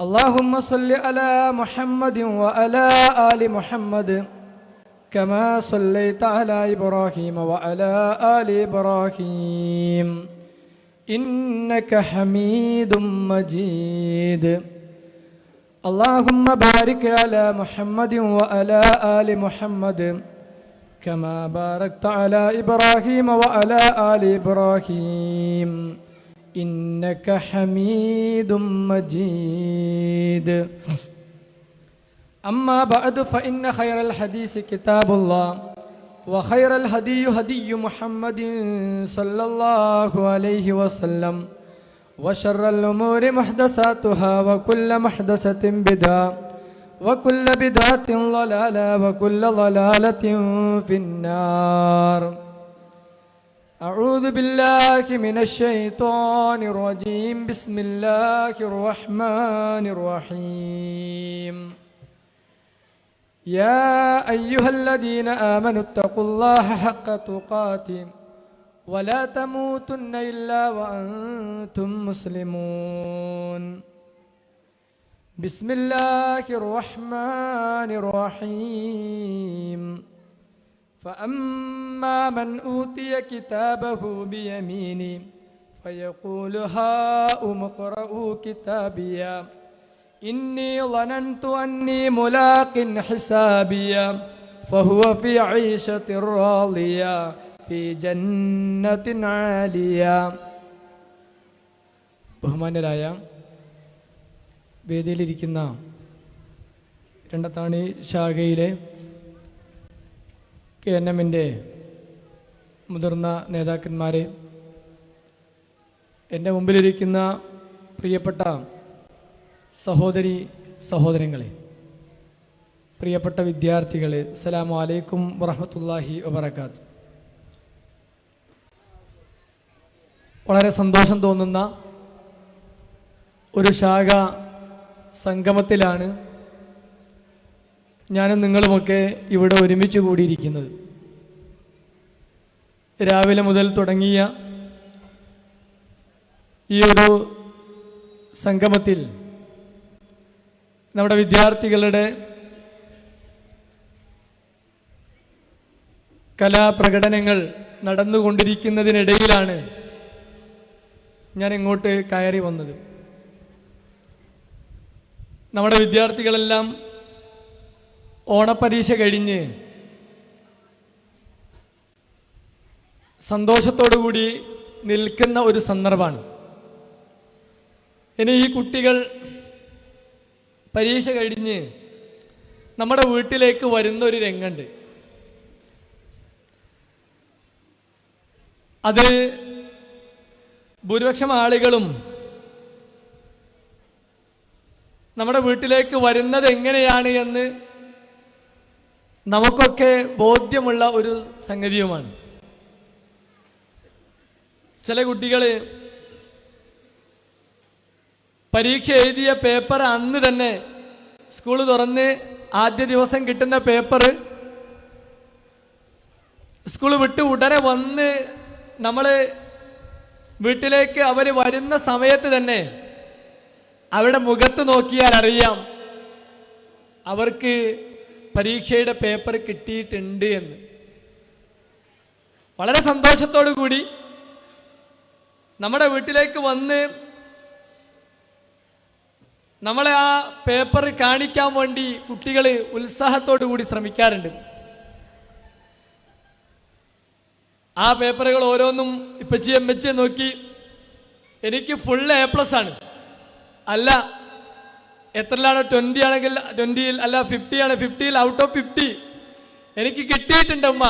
اللهم صل على محمد وعلى آل محمد كما صليت على إبراهيم وعلى آل إبراهيم إنك حميد مجيد. اللهم بارك على محمد وعلى آل محمد كما باركت على إبراهيم وعلى آل إبراهيم إنك حميد مجيد. أما بعد فإن خير الحديث كتاب الله وخير الهدي هدي محمد صلى الله عليه وسلم وشر الأمور محدثاتها وكل محدثة بدعة وكل بدعة ضلالة وكل ضلالة في النار. أعوذ بالله من الشيطان الرجيم. بسم الله الرحمن الرحيم. يا أيها الذين آمنوا اتقوا الله حق تقاته ولا تموتن إلا وأنتم مسلمون. بسم الله الرحمن الرحيم. فأما من أوتي كتابه بيمينه فيقول هاؤم اقرءوا كتابيا إني ظننت أني ملاق حسابيا فهو في عيشة راضية في جنة عالية. ബഹുമാന്യരായ വേദിയിലിരിക്കുന്ന രണ്ടത്താണി ശാഖയിലെ KNM-ൻ്റെ മുതിർന്ന നേതാക്കന്മാരെ, എൻ്റെ മുമ്പിലിരിക്കുന്ന പ്രിയപ്പെട്ട സഹോദരങ്ങളെ, പ്രിയപ്പെട്ട വിദ്യാർത്ഥികളെ, അസ്സലാമു അലൈക്കും വറഹ്മത്തുള്ളാഹി വബറകാത്ത്. വളരെ സന്തോഷം തോന്നുന്ന ഒരു ശാഖ സംഗമത്തിലാണ് ഞാനും നിങ്ങളുമൊക്കെ ഇവിടെ ഒരുമിച്ച് കൂടിയിരിക്കുന്നത്. രാവിലെ മുതൽ തുടങ്ങിയ ഈ ഒരു സംഗമത്തിൽ നമ്മുടെ വിദ്യാർത്ഥികളുടെ കലാപ്രകടനങ്ങൾ നടന്നുകൊണ്ടിരിക്കുന്നതിനിടയിലാണ് ഞാൻ ഇങ്ങോട്ട് കയറി വന്നത്. നമ്മുടെ വിദ്യാർത്ഥികളെല്ലാം ഓണപ്പരീക്ഷ കഴിഞ്ഞ് സന്തോഷത്തോടു കൂടി നിൽക്കുന്ന ഒരു സന്ദർഭമാണ്. ഇനി ഈ കുട്ടികൾ പരീക്ഷ കഴിഞ്ഞ് നമ്മുടെ വീട്ടിലേക്ക് വരുന്ന ഒരു രംഗമുണ്ട്. അത് ഭൂരിപക്ഷം ആളുകളും നമ്മുടെ വീട്ടിലേക്ക് വരുന്നത് എങ്ങനെയാണ് എന്ന് നമുക്കൊക്കെ ബോധ്യമുള്ള ഒരു സംഗതിയുമാണ്. ചില കുട്ടികൾ പരീക്ഷ എഴുതിയ പേപ്പർ അന്ന് തന്നെ സ്കൂൾ തുറന്ന് ആദ്യ ദിവസം കിട്ടുന്ന പേപ്പർ സ്കൂൾ വിട്ട് ഉടനെ വന്ന് നമ്മൾ വീട്ടിലേക്ക് അവർ വരുന്ന സമയത്ത് തന്നെ അവരുടെ മുഖത്ത് നോക്കിയാൽ അറിയാം അവർക്ക് പരീക്ഷയുടെ പേപ്പർ കിട്ടിയിട്ടുണ്ട് എന്ന്. വളരെ സന്തോഷത്തോടു കൂടി നമ്മുടെ വീട്ടിലേക്ക് വന്ന് നമ്മളെ ആ പേപ്പർ കാണിക്കാൻ വേണ്ടി കുട്ടികൾ ഉത്സാഹത്തോടു കൂടി ശ്രമിക്കാറുണ്ട്. ആ പേപ്പറുകൾ ഓരോന്നും ഇപ്പച്ചി നോക്കി എനിക്ക് ഫുൾ A+ ആണ്, അല്ല എത്രയിലാണ് 20 ആണെങ്കിൽ 20-ൽ, അല്ല 50 ആണ് 50-ൽ ഔട്ട് ഓഫ് 50 എനിക്ക് കിട്ടിയിട്ടുണ്ട് ഉമ്മ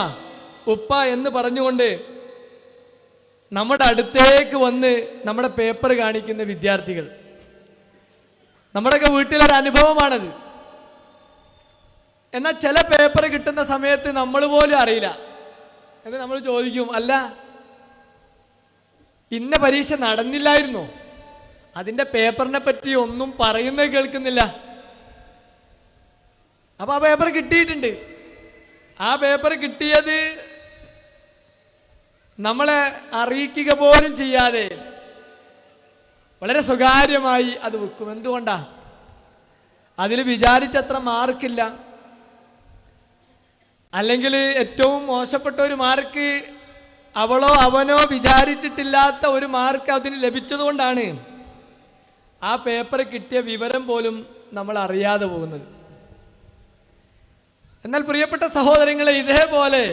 ഉപ്പ എന്ന് പറഞ്ഞുകൊണ്ട് നമ്മുടെ അടുത്തേക്ക് വന്ന് നമ്മുടെ പേപ്പർ കാണിക്കുന്ന വിദ്യാർത്ഥികൾ. നമ്മുടെയൊക്കെ വീട്ടിലൊരു അനുഭവമാണത്. എന്നാൽ ചില പേപ്പർ കിട്ടുന്ന സമയത്ത് നമ്മൾ പോലും അറിയില്ല. എന്ന് നമ്മൾ ചോദിക്കും, അല്ല ഇന്ന പരീക്ഷ നടന്നില്ലായിരുന്നോ, അതിൻ്റെ പേപ്പറിനെ പറ്റി ഒന്നും പറയുന്നത് കേൾക്കുന്നില്ല. അപ്പൊ ആ പേപ്പർ കിട്ടിയിട്ടുണ്ട്. ആ പേപ്പർ കിട്ടിയത് നമ്മളെ അറിയിക്കുക പോലും ചെയ്യാതെ വളരെ സ്വകാര്യമായി അത് വെക്കും. എന്തുകൊണ്ടാ? അതിൽ വിചാരിച്ചത്ര മാർക്കില്ല, അല്ലെങ്കിൽ ഏറ്റവും മോശപ്പെട്ട ഒരു മാർക്ക് അവളോ അവനോ വിചാരിച്ചിട്ടില്ലാത്ത ഒരു മാർക്ക് അതിന് ലഭിച്ചതുകൊണ്ടാണ് ആ പേപ്പർ കിട്ടിയ വിവരം പോലും നമ്മൾ അറിയാതെ പോകുന്നത്. എന്നാൽ പ്രിയപ്പെട്ട സഹോദരങ്ങളെ, ഇതേപോലെ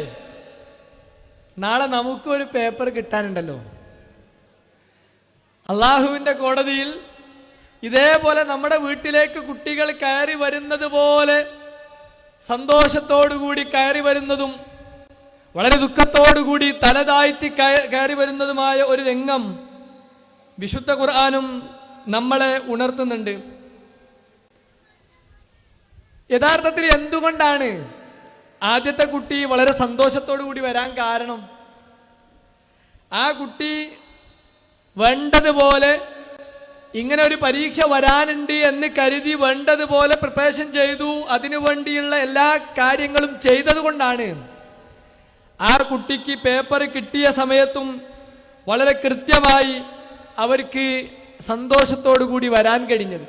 നാളെ നമുക്കൊരു പേപ്പർ കിട്ടാനുണ്ടല്ലോ. അള്ളാഹുവിൻ്റെ കോടതിയിൽ ഇതേപോലെ നമ്മുടെ വീട്ടിലേക്ക് കുട്ടികൾ കയറി വരുന്നത് പോലെ സന്തോഷത്തോടുകൂടി കയറി വരുന്നതും വളരെ ദുഃഖത്തോടുകൂടി തലതാഴ്ത്തി കയറി വരുന്നതുമായ ഒരു രംഗം വിശുദ്ധ ഖുർആനും നമ്മളെ ഉണർത്തുന്നുണ്ട്. യഥാർത്ഥത്തിൽ എന്തുകൊണ്ടാണ് ആദ്യത്തെ കുട്ടി വളരെ സന്തോഷത്തോടു കൂടി വരാൻ കാരണം? ആ കുട്ടി വേണ്ടതുപോലെ ഇങ്ങനെ ഒരു പരീക്ഷ വരാനുണ്ട് എന്ന് കരുതി വേണ്ടതുപോലെ പ്രിപ്പറേഷൻ ചെയ്തു, അതിനു വേണ്ടിയുള്ള എല്ലാ കാര്യങ്ങളും ചെയ്തത് കൊണ്ടാണ് ആ കുട്ടിക്ക് പേപ്പർ കിട്ടിയ സമയത്തും വളരെ കൃത്യമായി അവർക്ക് സന്തോഷത്തോടു കൂടി വരാൻ കഴിഞ്ഞത്.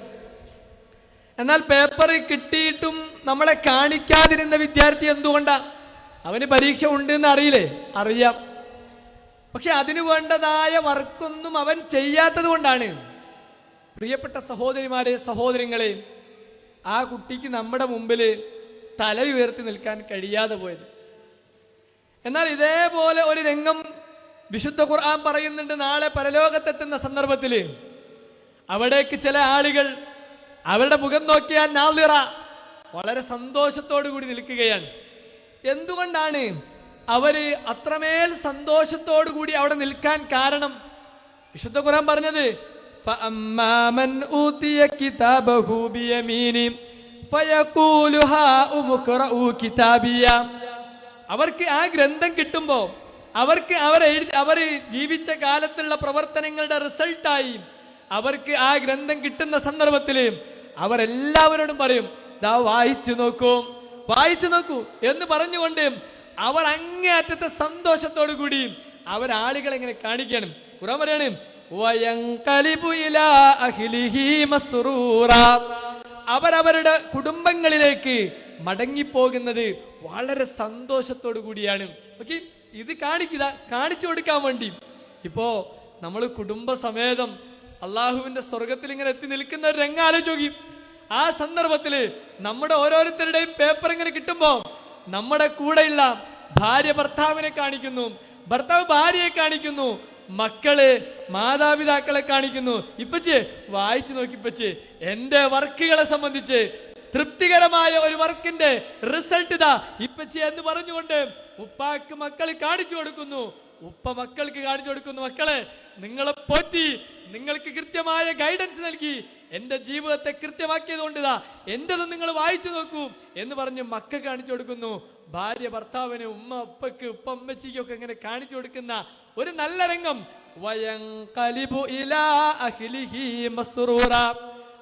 എന്നാൽ പേപ്പർ കിട്ടിയിട്ടും നമ്മളെ കാണിക്കാതിരുന്ന വിദ്യാർത്ഥി എന്തുകൊണ്ടാ? അവന് പരീക്ഷ ഉണ്ടെന്ന് അറിയില്ലേ? അറിയാം. പക്ഷെ അതിനു വേണ്ടതായ വർക്കൊന്നും അവൻ ചെയ്യാത്തത് കൊണ്ടാണ് പ്രിയപ്പെട്ട സഹോദരിമാരെ, സഹോദരങ്ങളെ, ആ കുട്ടിക്ക് നമ്മുടെ മുമ്പിൽ തല ഉയർത്തി നിൽക്കാൻ കഴിയാതെ പോയത്. എന്നാൽ ഇതേപോലെ ഒരു രംഗം വിശുദ്ധ ഖുർആൻ പറയുന്നുണ്ട്. നാളെ പരലോകത്തെത്തുന്ന സന്ദർഭത്തിൽ അവിടേക്ക് ചില ആളുകൾ അവരുടെ മുഖം നോക്കിയാൽ നാദിറ, വളരെ സന്തോഷത്തോടു കൂടി നിൽക്കുകയാണ്. എന്തുകൊണ്ടാണ് അവര് അത്രമേൽ സന്തോഷത്തോടു കൂടി അവിടെ നിൽക്കാൻ കാരണം? വിശുദ്ധ ഖുർആൻ പറഞ്ഞത് فَأَمَّا مَنْ أُوتِيَ كِتَابَهُ بِيَمِينِهِ فَيَقُولُ هَاؤُمُ اقْرَءُوا كِتَابِيَهْ. അവർക്ക് ആ ഗ്രന്ഥം കിട്ടുമ്പോൾ അവർ ജീവിച്ച കാലത്തുള്ള പ്രവർത്തനങ്ങളുടെ റിസൾട്ടായി അവർക്ക് ആ ഗ്രന്ഥം കിട്ടുന്ന സന്ദർഭത്തിൽ അവരെല്ലാവരോടും പറയും, ദാ വായിച്ചു നോക്കൂ എന്ന് പറഞ്ഞുകൊണ്ട് അവർ അങ്ങേയറ്റത്തെ സന്തോഷത്തോടു കൂടി അവരാളുകളെ എങ്ങനെ കാണിക്കണം. ഖുർആൻ പറയാണ്, അവരവരുടെ കുടുംബങ്ങളിലേക്ക് മടങ്ങിപ്പോകുന്നത് വളരെ സന്തോഷത്തോടു കൂടിയാണ്. ഓക്കെ, ഇത് കാണിച്ചു കൊടുക്കാൻ വേണ്ടി ഇപ്പോ നമ്മൾ കുടുംബസമേതം അള്ളാഹുവിന്റെ സ്വർഗത്തിൽ ഇങ്ങനെ എത്തി നിൽക്കുന്ന ഒരു രംഗം ആലോചിക്കും. ആ സന്ദർഭത്തിൽ നമ്മുടെ ഓരോരുത്തരുടെയും പേപ്പർ ഇങ്ങനെ കിട്ടുമ്പോ നമ്മുടെ കൂടെയുള്ള ഭാര്യ ഭർത്താവിനെ കാണിക്കുന്നു, ഭർത്താവ് ഭാര്യയെ കാണിക്കുന്നു, മക്കള് മാതാപിതാക്കളെ കാണിക്കുന്നു. ഇപ്പച്ചി വായിച്ചു നോക്കിപ്പച്ചി, എന്റെ വർക്കുകളെ സംബന്ധിച്ച് തൃപ്തികരമായ ഒരു വർക്കിന്റെ റിസൾട്ട് ഇതാ ഇപ്പച്ചി എന്ന് പറഞ്ഞുകൊണ്ട് ഉപ്പാക്ക് മക്കൾ കാണിച്ചു കൊടുക്കുന്നു, ഉപ്പ മക്കൾക്ക് കാണിച്ചു കൊടുക്കുന്നു. മക്കളെ, നിങ്ങളെ പോറ്റി, നിങ്ങൾക്ക് കൃത്യമായ ഗൈഡൻസ് നൽകി, എന്റെ ജീവിതത്തെ കൃത്യമാക്കിയത് കൊണ്ട് ഇതാ എന്റെത് നിങ്ങൾ വായിച്ചു നോക്കൂ എന്ന് പറഞ്ഞ് മക്കൾ കാണിച്ചു കൊടുക്കുന്നു. ഭാര്യ ഭർത്താവിന്, ഉമ്മ ഉപ്പക്ക്, ഉപ്പ അമ്മച്ചിക്കൊക്കെ ഇങ്ങനെ കാണിച്ചു കൊടുക്കുന്ന ഒരു നല്ല രംഗം.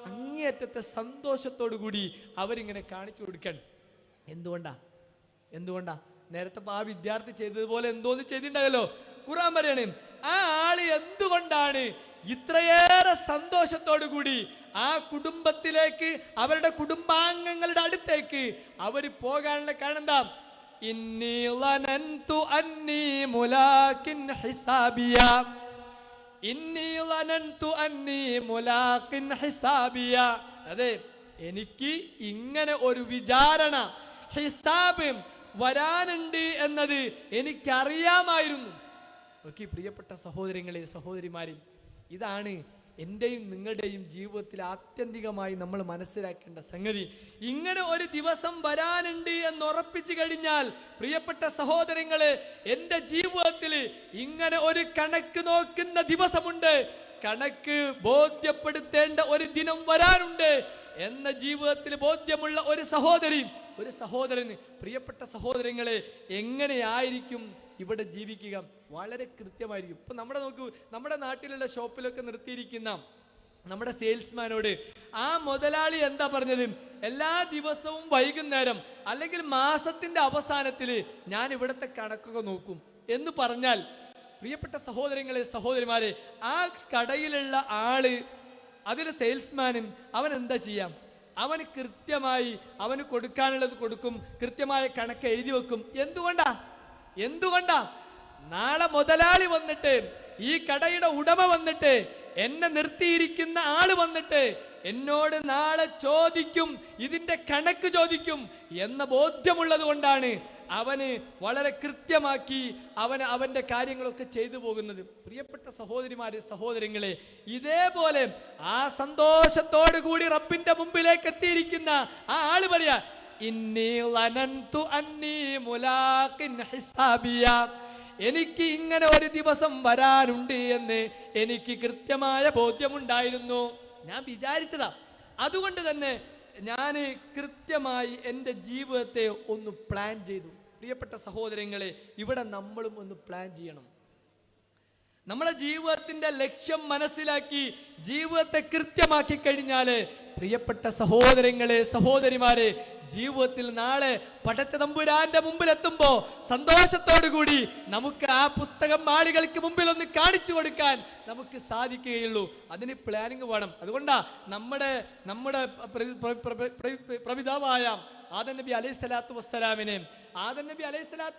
അങ്ങേയറ്റത്തെ സന്തോഷത്തോടു കൂടി അവരിങ്ങനെ കാണിച്ചു കൊടുക്കാൻ. എന്തുകൊണ്ടാ നേരത്തെ ആ വിദ്യാർത്ഥി ചെയ്തതുപോലെ എന്തോന്ന് ചെയ്തിട്ടുണ്ടാകല്ലോ. ഖുർആൻ പറയണേ, ആ ആള് എന്തുകൊണ്ടാണ് ഇത്രയേറെ സന്തോഷത്തോടു കൂടി ആ കുടുംബത്തിലേക്ക്, അവരുടെ കുടുംബാംഗങ്ങളുടെ അടുത്തേക്ക് അവര് പോകാനുള്ള കാരണം എന്താ? ഇന്നി ലനന്തു അന്നി മുലാഖിൻ ഹിസാബിയ, ഇന്നി ലനന്തു അന്നി മുലാഖിൻ ഹിസാബിയ. അതെ, എനിക്ക് ഇങ്ങനെ ഒരു വിചാരണ, ഹിസാബ് വരാനുണ്ട് എന്നത് എനിക്കറിയാമായിരുന്നു. ഓക്കെ, പ്രിയപ്പെട്ട സഹോദരങ്ങളെ, സഹോദരിമാരെ, ഇതാണ് എന്റെയും നിങ്ങളുടെയും ജീവിതത്തിൽ ആത്യന്തികമായി നമ്മൾ മനസ്സിലാക്കേണ്ട സംഗതി. ഇങ്ങനെ ഒരു ദിവസം വരാനുണ്ട് എന്ന് ഉറപ്പിച്ചു കഴിഞ്ഞാൽ പ്രിയപ്പെട്ട സഹോദരങ്ങളെ, എന്റെ ജീവിതത്തിൽ ഇങ്ങനെ ഒരു കണക്ക് നോക്കുന്ന ദിവസമുണ്ട്, കണക്ക് ബോധ്യപ്പെടുത്തേണ്ട ഒരു ദിനം വരാനുണ്ട് എന്ന ജീവിതത്തിൽ ബോധ്യമുള്ള ഒരു സഹോദരി, ഒരു സഹോദരന്, പ്രിയപ്പെട്ട സഹോദരങ്ങളെ, എങ്ങനെയായിരിക്കും ഇവിടെ ജീവിക്കുക? വളരെ കൃത്യമായിരിക്കും. ഇപ്പൊ നമ്മുടെ നാട്ടിലുള്ള ഷോപ്പിലൊക്കെ നിർത്തിയിരിക്കുന്ന നമ്മുടെ സെയിൽസ്മാനോട് ആ മുതലാളി എന്താ പറഞ്ഞത്? എല്ലാ ദിവസവും വൈകുന്നേരം അല്ലെങ്കിൽ മാസത്തിന്റെ അവസാനത്തിൽ ഞാൻ ഇവിടുത്തെ കണക്കൊക്കെ നോക്കും എന്ന് പറഞ്ഞാൽ പ്രിയപ്പെട്ട സഹോദരങ്ങളെ സഹോദരിമാരെ, ആ കടയിലുള്ള ആള്, അതിലെ സെയിൽസ്മാനും അവൻ എന്താ ചെയ്യാം? അവന് കൃത്യമായി അവന് കൊടുക്കാനുള്ളത് കൊടുക്കും, കൃത്യമായ കണക്ക് എഴുതി വെക്കും. എന്തുകൊണ്ടാ? നാളെ മുതലാളി വന്നിട്ട്, ഈ കടയുടെ ഉടമ വന്നിട്ട്, എന്നെ നിർത്തിയിരിക്കുന്ന ആള് വന്നിട്ട് എന്നോട് നാളെ ചോദിക്കും, ഇതിന്റെ കണക്ക് ചോദിക്കും എന്ന ബോധ്യമുള്ളത് കൊണ്ടാണ് അവന് വളരെ കൃത്യമാക്കി അവന്റെ കാര്യങ്ങളൊക്കെ ചെയ്തു പോകുന്നത്. പ്രിയപ്പെട്ട സഹോദരിമാരെ സഹോദരങ്ങളെ, ഇതേപോലെ ആ സന്തോഷത്തോടു കൂടി റബ്ബിന്റെ മുമ്പിലേക്ക് എത്തിയിരിക്കുന്ന ആ ആള് പറയാ, ഇന്നി ലനന്തു അന്നി മുലാഖിൻ ഹിസാബിയ, എനിക്ക് ഇങ്ങനെ ഒരു ദിവസം വരാനുണ്ട് എന്ന് എനിക്ക് കൃത്യമായ ബോധ്യമുണ്ടായിരുന്നു. ഞാൻ വിചാരിച്ചതാ. അതുകൊണ്ട് തന്നെ ഞാൻ കൃത്യമായി എൻ്റെ ജീവിതത്തെ ഒന്ന് പ്ലാൻ ചെയ്തു. പ്രിയപ്പെട്ട സഹോദരങ്ങളെ, ഇവിടെ നമ്മളും ഒന്ന് പ്ലാൻ ചെയ്യണം. നമ്മുടെ ജീവിതത്തിന്റെ ലക്ഷ്യം മനസ്സിലാക്കി ജീവിതത്തെ കൃത്യമാക്കി കഴിഞ്ഞാല്, പ്രിയപ്പെട്ട സഹോദരങ്ങളെ സഹോദരിമാരെ, ജീവിതത്തിൽ നാളെ പടച്ച തമ്പുരാന്റെ മുമ്പിൽ എത്തുമ്പോ സന്തോഷത്തോടു കൂടി നമുക്ക് ആ പുസ്തകം ആളുകൾക്ക് മുമ്പിൽ ഒന്ന് കാണിച്ചു കൊടുക്കാൻ നമുക്ക് സാധിക്കുകയുള്ളൂ. അതിന് പ്ലാനിങ് വേണം. അതുകൊണ്ടാ നമ്മുടെ പ്രപിതാവായ ആദം നബി അലൈഹി സ്വലാത്തു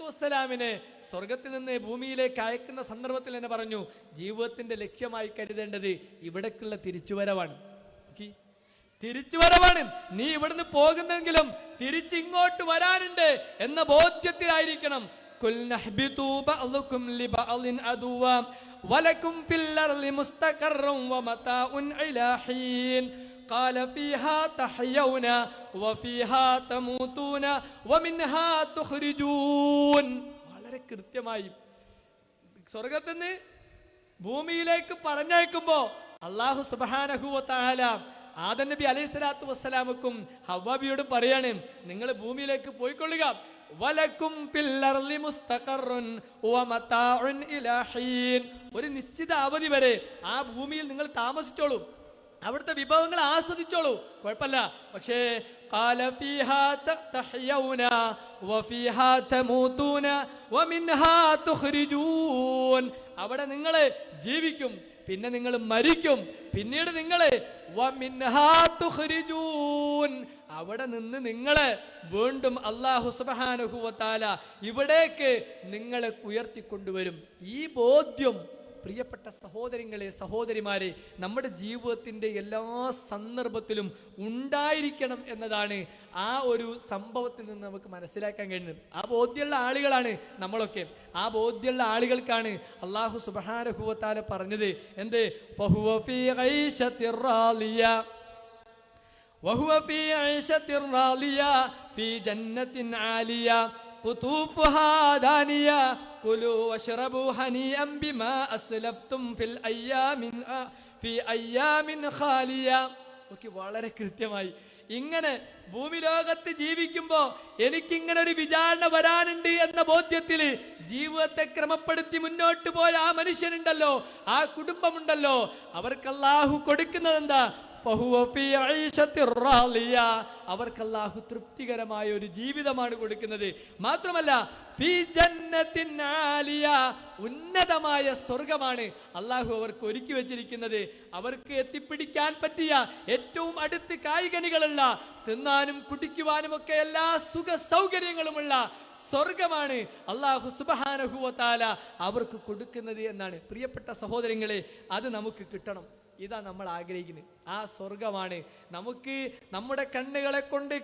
വസ്സലാമിനെ സ്വർഗത്തിൽ നിന്ന് ഭൂമിയിലേക്ക് അയക്കുന്ന സന്ദർഭത്തിൽ തന്നെ പറഞ്ഞു, ജീവിതത്തിന്റെ ലക്ഷ്യമായി കരുതേണ്ടത് ഇവിടേക്കുള്ള തിരിച്ചുവരവാണ്. നീ ഇവിടുന്ന് പോകുന്നെങ്കിലും തിരിച്ചിങ്ങോട്ട് വരാനുണ്ട് എന്ന ബോധ്യത്തിലായിരിക്കണം. قال فيها تحيون وفيها تموتون ومنها تخرجون. വളരെ കൃത്യമായി സ്വർഗ്ഗത്തിൽ നിന്ന് ഭൂമിയിലേക്ക് പറഞ്ഞയക്കുമ്പോ അല്ലാഹു സുബ്ഹാനഹു വ തആല ആദം നബി അലൈഹി സ്വലാത്തു വസ്സലാമക്കും ഹവ്വാബിയോടും പറയാണ്, നിങ്ങൾ ഭൂമിയിലേക്ക് പോയിക്കൊള്ളുക. വലക്കും ഫിൽ അർളി മുസ്തഖറുൻ വമതാഉൻ ഇലാ ഹീൻ. ഒരു നിശ്ചിത അവധി വരെ ആ ഭൂമിയിൽ നിങ്ങൾ താമസിച്ചോളൂ, അവിടുത്തെ വിഭവങ്ങൾ ആസ്വദിച്ചോളൂ, കുഴപ്പമില്ല. പക്ഷേ ഖാല ഫീഹാ തഹ്യൗന വഫീഹാ തമൂതൂന വമിൻഹാ തുഖ്രിജൂൻ. അവിടെ നിങ്ങൾ ജീവിക്കും, പിന്നെ നിങ്ങൾ മരിക്കും, പിന്നീട് നിങ്ങൾ വമിൻഹാ തുഖ്രിജൂൻ, അവിടെ നിന്ന് നിങ്ങളെ വീണ്ടും അല്ലാഹു സുബ്ഹാനഹു വ തആല ഇവിടേക്ക് നിങ്ങളെ ഉയർത്തിക്കൊണ്ടുവരും. ഈ ബോധ്യം പ്രിയപ്പെട്ട സഹോദരങ്ങളെ സഹോദരിമാരെ നമ്മുടെ ജീവിതത്തിൻ്റെ എല്ലാ സന്ദർഭത്തിലും ഉണ്ടായിരിക്കണം എന്നതാണ് ആ ഒരു സംഭവത്തിൽ നിന്ന് നമുക്ക് മനസ്സിലാക്കാൻ കഴിയുന്നത്. ആ ബോധ്യമുള്ള ആളുകളാണ് നമ്മളൊക്കെ. ആ ബോധ്യമുള്ള ആളുകൾക്കാണ് അല്ലാഹു സുബ്ഹാനഹു വ തആല പറഞ്ഞത് എന്ത്? ഫഹുവ ഫീ ഐശത്തിർ റാളിയ വഹുവ ഫീ ഐശത്തിർ റാളിയ ഫീ ജന്നത്തിൻ ആലിയ ഖുതൂഫുഹാ ദാനിയ കുലൂ വശ്റബൂ ഹനീഅൻ ബിമാ അസ്ലഫ്തും ഫിൽ അയ്യാമിൻ ഖാലിയ. ഓക്കെ, വളരെ കൃത്യമായി ഇങ്ങനെ ഭൂമി ലോകത്ത് ജീവിക്കുമ്പോ എനിക്കിങ്ങനെ ഒരു വിചാരണ വരാനുണ്ട് എന്ന ബോധ്യത്തിൽ ജീവിതത്തെ ക്രമപ്പെടുത്തി മുന്നോട്ട് പോയ ആ മനുഷ്യനുണ്ടല്ലോ, ആ കുടുംബമുണ്ടല്ലോ, അവർക്ക് അല്ലാഹു കൊടുക്കുന്നത് എന്താ? അവർക്ക് അല്ലാഹു തൃപ്തികരമായ ഒരു ജീവിതമാണ് കൊടുക്കുന്നത്. മാത്രമല്ല ഉന്നതമായ സ്വർഗമാണ് അല്ലാഹു അവർക്ക് ഒരുക്കി വെച്ചിരിക്കുന്നത്. അവർക്ക് എത്തിപ്പിടിക്കാൻ പറ്റിയ ഏറ്റവും അടുത്ത് കായികനികളുള്ള, തിന്നാനും കുടിക്കുവാനും ഒക്കെ എല്ലാ സുഖ സൗകര്യങ്ങളുമുള്ള സ്വർഗമാണ് അല്ലാഹു സുബ്ഹാനഹു വ തആല അവർക്ക് കൊടുക്കുന്നത് എന്നാണ്. പ്രിയപ്പെട്ട സഹോദരങ്ങളെ, അത് നമുക്ക് കിട്ടണം. ഇതാ നമ്മൾ ആഗ്രഹിക്കുന്നത്. ആ സ്വർഗമാണ് നമുക്ക് നമ്മുടെ കണ്ണുകളെ കൊണ്ട്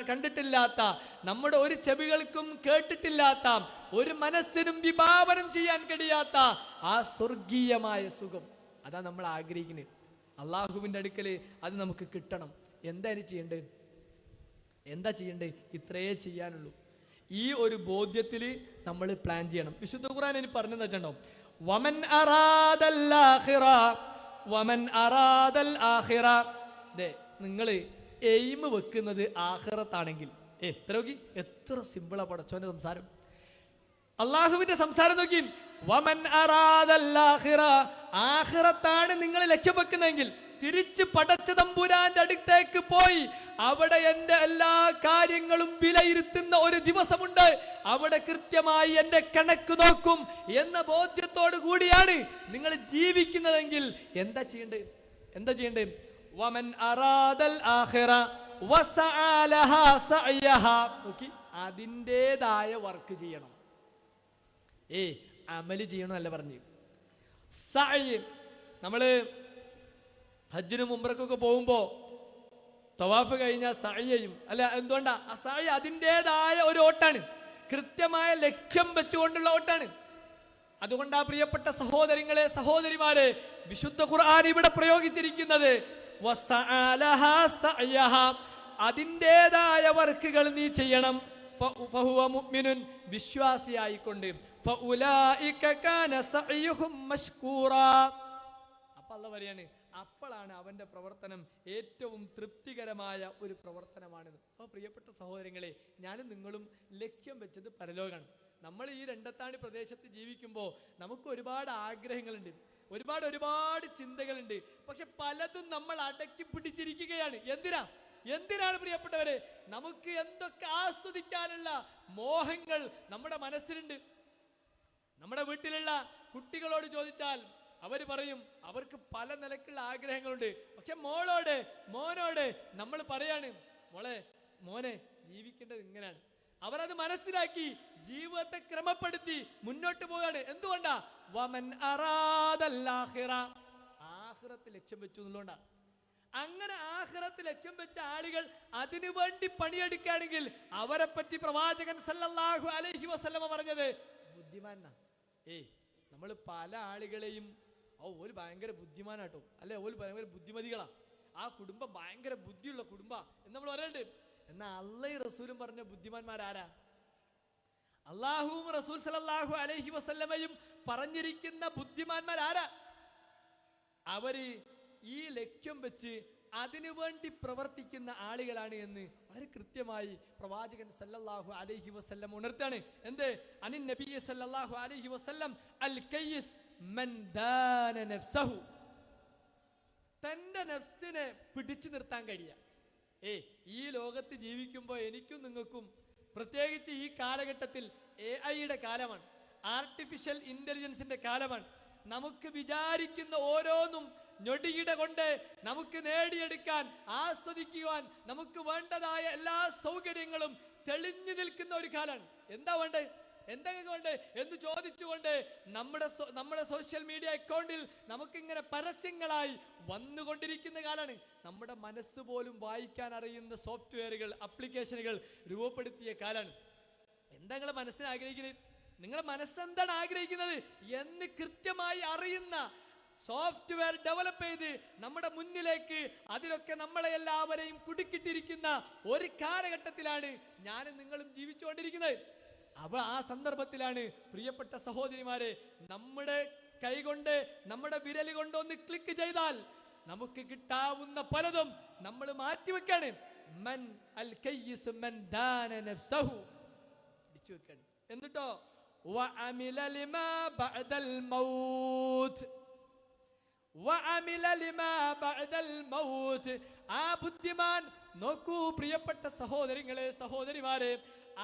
കണ്ടിട്ടില്ലാത്ത, നമ്മുടെ ഒരു ചെവികൾക്കും കേട്ടിട്ടില്ലാത്ത, ഒരു മനസ്സിനും വിഭാവനം ചെയ്യാൻ കഴിയാത്ത ആ സ്വർഗീയമായ സുഖം. അതാ നമ്മൾ ആഗ്രഹിക്കുന്നത്. അള്ളാഹുവിൻ്റെ അടുക്കൽ അത് നമുക്ക് കിട്ടണം. എന്താ ചെയ്യേണ്ടത്? ഇത്രയേ ചെയ്യാനുള്ളൂ. ഈ ഒരു ബോധ്യത്തിൽ നമ്മൾ പ്ലാൻ ചെയ്യണം. വിശുദ്ധ ഖുർആൻ ഇനി പറഞ്ഞെന്ന് വെച്ചിട്ടുണ്ടോ, വമൻ അറാദൽ ആഖിറ വമൻ അറാദൽ ആഖിറ. നിങ്ങൾ എയിം വെക്കുന്നത് ആഖിറത്താണെങ്കിൽ എത്ര സിമ്പിളാ പടച്ചോന്റെ സംസാരം. അള്ളാഹുവിന്റെ സംസാരം നോക്കി, വമൻ അറാദൽ ആഖിറ, ആഖിറത്താണ് നിങ്ങൾ ലക്ഷ്യം വെക്കുന്നതെങ്കിൽ തിരിച്ച് പടച്ച തമ്പുരാന്റെ അടുത്തേക്ക് പോയി അവിടെ എൻ്റെ എല്ലാ കാര്യങ്ങളും വിലയിരുത്തുന്ന ഒരു ദിവസമുണ്ട്. അവിടെ കൃത്യമായി എൻ്റെ കണക്ക് നോക്കും എന്ന ബോധ്യത്തോടു കൂടിയാണ് നിങ്ങൾ ജീവിക്കുന്നതെങ്കിൽ എന്താ ചെയ്യേണ്ടത്? വമൻ അറാദൽ ആഖിറ വസഅ ലഹാ സഅയഹാ. നോക്കി, അതിൻ്റെതായ വർക്ക് ചെയ്യണം. അമല് ചെയ്യണമെന്നല്ല പറഞ്ഞു. സഅയ്, നമ്മള് ഹജ്ജിനും ഉംറക്കൊക്കെ പോകുമ്പോ തവാഫ് കഴിഞ്ഞാൽ സഅയ് ചെയ്യും അല്ല? എന്തുകൊണ്ടാ? ആ സഅയ് അതിൻ്റെതായ ഒരു ഓട്ടാണ്, കൃത്യമായ ലക്ഷ്യം വെച്ചുകൊണ്ടുള്ള ഓട്ടാണ്. അതുകൊണ്ടാ പ്രിയപ്പെട്ട സഹോദരങ്ങളെ, സഹോദരിമാരെ, വിശുദ്ധ ഖുർആൻ ഇവിടെ പ്രയോഗിച്ചിരിക്കുന്നത് വസഅ ലഹാ സഅയഹാ, അതിൻ്റെതായ വർക്കുകൾ നീ ചെയ്യണം. ഫഹുവ മുഅ്മിനുൻ, വിശ്വാസിയായിക്കൊണ്ട്. ഫഉലൈക കാന സഅയുഹും മശ്കൂറാ. അപ്പോൾ അല്ലാഹു പറയാണ്, അപ്പോഴാണ് അവന്റെ പ്രവർത്തനം ഏറ്റവും തൃപ്തികരമായ ഒരു പ്രവർത്തനമാണിത്. അപ്പോൾ പ്രിയപ്പെട്ട സഹോദരങ്ങളെ, ഞാനും നിങ്ങളും ലക്ഷ്യം വെച്ചത് പരലോകമാണ്. നമ്മൾ ഈ രണ്ടത്താണി പ്രദേശത്ത് ജീവിക്കുമ്പോൾ നമുക്ക് ഒരുപാട് ആഗ്രഹങ്ങളുണ്ട്, ഒരുപാട് ചിന്തകളുണ്ട്. പക്ഷെ പലതും നമ്മൾ അടക്കി പിടിച്ചിരിക്കുകയാണ്. എന്തിനാണ് പ്രിയപ്പെട്ടവരെ? നമുക്ക് എന്തൊക്കെ ആസ്വദിക്കാനുള്ള മോഹങ്ങൾ നമ്മുടെ മനസ്സിലുണ്ട്. നമ്മുടെ വീട്ടിലുള്ള കുട്ടികളോട് ചോദിച്ചാൽ അവർ പറയും അവർക്ക് പല നിലക്കുള്ള ആഗ്രഹങ്ങളുണ്ട്. പക്ഷെ മോനോട് നമ്മൾ പറയാണ്, മോനെ ജീവിക്കേണ്ടത് ഇങ്ങനെയാണ്. അവരത് മനസ്സിലാക്കി ജീവിതത്തെ ക്രമപ്പെടുത്തി മുന്നോട്ട് പോവുകയാണ്. എന്തുകൊണ്ടാ? വമൻ അറാദൽ ആഖിറ, ആഖിറത്ത് ലക്ഷ്യം വെച്ചു എന്നുള്ളതുകൊണ്ടാണ്. അങ്ങനെ ആഖിറത്ത് ലക്ഷ്യം വെച്ച ആളുകൾ അതിനു വേണ്ടി പണിയെടുക്കുകയാണെങ്കിൽ അവരെ പറ്റി പ്രവാചകൻ സല്ലല്ലാഹു അലൈഹി വസല്ലമ പറഞ്ഞത് ബുദ്ധിമാനാ. നമ്മൾ പല ആളുകളെയും ഒരു ഭയങ്കര ബുദ്ധിമാനാട്ടോ, അല്ലെ ഒരു ഭയങ്കര ബുദ്ധിമതികളാ, ആ കുടുംബം ഭയങ്കര ബുദ്ധിയുള്ള കുടുംബം എന്ന് നമ്മൾ പറയണ്ട്. എന്നാൽ അള്ളയും റസൂലും പറഞ്ഞ ബുദ്ധിമാന്മാരാരാ? അള്ളാഹുവും റസൂൽ സല്ലല്ലാഹു അലൈഹി വസല്ലമയും പറഞ്ഞിരിക്കുന്ന ബുദ്ധിമാന്മാരാരാ? അവര് ഈ ലക്ഷ്യം വെച്ച് അതിനുവേണ്ടി പ്രവർത്തിക്കുന്ന ആളുകളാണ് എന്ന് വളരെ കൃത്യമായി പ്രവാചകൻ സല്ലല്ലാഹു അലൈഹി വസല്ലം ഉണർത്താണ്. എന്ത്? അനിൻ നബി സല്ലല്ലാഹു അലൈഹി വസല്ലം അൽ കയ്യിസ് മൻ ദാന നഫ്സഹു, തന്റെ നഫ്സിനെ പിടിച്ചു നിർത്താൻ കഴിയുക. ഈ ലോകത്ത് ജീവിക്കുമ്പോൾ എനിക്കും നിങ്ങൾക്കും, പ്രത്യേകിച്ച് ഈ കാലഘട്ടത്തിൽ AI കാലമാണ്, ആർട്ടിഫിഷ്യൽ ഇന്റലിജൻസിന്റെ കാലമാണ്. നമുക്ക് വിചാരിക്കുന്ന ഓരോന്നും ഞൊടിയിട കൊണ്ട് നമുക്ക് നേടിയെടുക്കാൻ, ആസ്വദിക്കുവാൻ നമുക്ക് വേണ്ടതായ എല്ലാ സൗകര്യങ്ങളും തെളിഞ്ഞു നിൽക്കുന്ന ഒരു കാലമാണ്. എന്താ വേണ്ടത് എന്ന് ചോദിച്ചുകൊണ്ട് നമ്മുടെ സോഷ്യൽ മീഡിയ അക്കൗണ്ടിൽ നമുക്കിങ്ങനെ പരസ്യങ്ങളായി വന്നുകൊണ്ടിരിക്കുന്ന കാലമാണ്. നമ്മുടെ മനസ്സ് പോലും വായിക്കാൻ അറിയുന്ന സോഫ്റ്റ്വെയറുകൾ, ആപ്ലിക്കേഷനുകൾ രൂപപ്പെടുത്തിയ കാലമാണ്. എന്താ നിങ്ങളെ മനസ്സിന് ആഗ്രഹിക്കുന്നത്? നിങ്ങളെ മനസ്സെന്താണ് ആഗ്രഹിക്കുന്നത് എന്ന് കൃത്യമായി അറിയുന്ന സോഫ്റ്റ്വെയർ ഡെവലപ്പ് ചെയ്ത് നമ്മുടെ മുന്നിലേക്ക് അതിലൊക്കെ നമ്മളെ എല്ലാവരെയും കുടുക്കിട്ടിരിക്കുന്ന ഒരു കാലഘട്ടത്തിലാണ് ഞാനും നിങ്ങളും ജീവിച്ചുകൊണ്ടിരിക്കുന്നത്. അപ്പോൾ ആ സന്ദർഭത്തിലാണ് പ്രിയപ്പെട്ട സഹോദരിമാരെ, നമ്മുടെ കൈകൊണ്ട്, നമ്മുടെ വിരൽ കൊണ്ട് ഒന്ന് ക്ലിക്ക് ചെയ്താൽ നമുക്ക് കിട്ടാവുന്ന പലതും നമ്മൾ മാറ്റിവെക്കാണ്. മൻ അൽ കയ്യിസ് മൻ ദാന നഫ്സഹു, പിടിച്ചു വെക്കാണ്. എന്നിട്ടോ വഅമില ലിമാ ബഅദൽ മൗത്ത്, ആ ബുദ്ധിമാൻ, നോക്കൂ പ്രിയപ്പെട്ട സഹോദരങ്ങളെ, സഹോദരിമാരെ,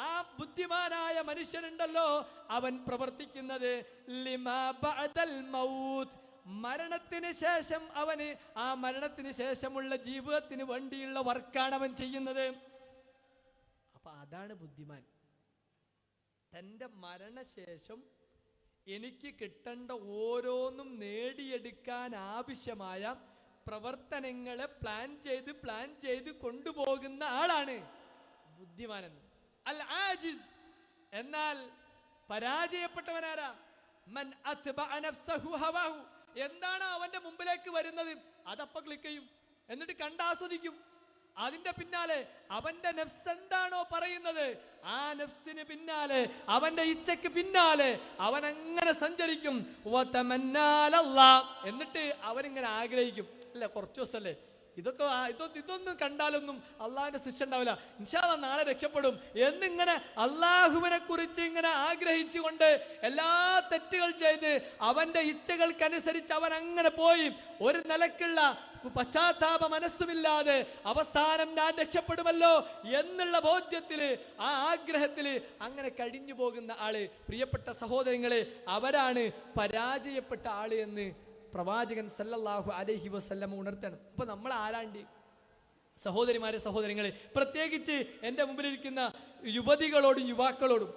ആ ബുദ്ധിമാനായ മനുഷ്യനുണ്ടല്ലോ, അവൻ പ്രവർത്തിക്കുന്നത് ലിമാ ബഅദൽ മൗത്ത്, മരണത്തിന് ശേഷം അവന് ആ മരണത്തിന് ശേഷമുള്ള ജീവിതത്തിന് വേണ്ടിയുള്ള വർക്കാണ് അവൻ ചെയ്യുന്നത്. അപ്പൊ അതാണ് ബുദ്ധിമാൻ. തൻ്റെ മരണശേഷം എനിക്ക് കിട്ടേണ്ട ഓരോന്നും നേടിയെടുക്കാൻ ആവശ്യമായ പ്രവർത്തനങ്ങളെ പ്ലാൻ ചെയ്ത് കൊണ്ടുപോകുന്ന ആളാണ് ബുദ്ധിമാനെന്ന്. അൽ ആജിസ്, എന്നാൽ പരാജയപ്പെട്ടവനാരാ? മൻ അത്ബഅ നഫ്സഹു ഹവാഹു, എന്താണ് അവന്റെ മുമ്പിലേക്ക് വരുന്നത് അതപ്പ ക്ലിക്ക് ചെയ്യും, എന്നിട്ട് കണ്ടാസ്വദിക്കും. അതിന്റെ പിന്നാലെ അവന്റെ നഫ്സ് എന്താണോ പറയുന്നത് ആ നഫ്സിന് പിന്നാലെ, അവന്റെ ഇച്ഛയ്ക്ക് പിന്നാലെ അവൻ അങ്ങനെ സഞ്ചരിക്കും. എന്നിട്ട് അവനിങ്ങനെ ആഗ്രഹിക്കും, അല്ലെ കുറച്ചു ദിവസമല്ലേ ഇതൊന്നും കണ്ടാലൊന്നും അള്ളാഹിന്റെ ശിക്ഷ ഉണ്ടാവില്ല, ഇൻഷാ അല്ലാഹ് നാളെ രക്ഷപ്പെടും എന്നിങ്ങനെ അള്ളാഹുവിനെ കുറിച്ച് ഇങ്ങനെ ആഗ്രഹിച്ചുകൊണ്ട് എല്ലാ തെറ്റുകൾ ചെയ്ത് അവന്റെ ഇച്ഛകൾക്കനുസരിച്ച് അവൻ അങ്ങനെ പോയി ഒരു നിലക്കുള്ള പശ്ചാത്താപ മനസ്സുമില്ലാതെ അവസാനം ഞാൻ രക്ഷപ്പെടുമല്ലോ എന്നുള്ള ബോധ്യത്തില് ആ ആഗ്രഹത്തില് അങ്ങനെ കഴിഞ്ഞു പോകുന്ന ആള്, പ്രിയപ്പെട്ട സഹോദരങ്ങളെ, അവരാണ് പരാജയപ്പെട്ട ആള് എന്ന് പ്രവാചകൻ സല്ലല്ലാഹു അലൈഹി വസല്ലം ഉണർത്തണം. അപ്പൊ നമ്മൾ ആരാണ്ട്? സഹോദരിമാരെ, സഹോദരങ്ങളെ, പ്രത്യേകിച്ച് എൻ്റെ മുമ്പിലിരിക്കുന്ന യുവതികളോടും യുവാക്കളോടും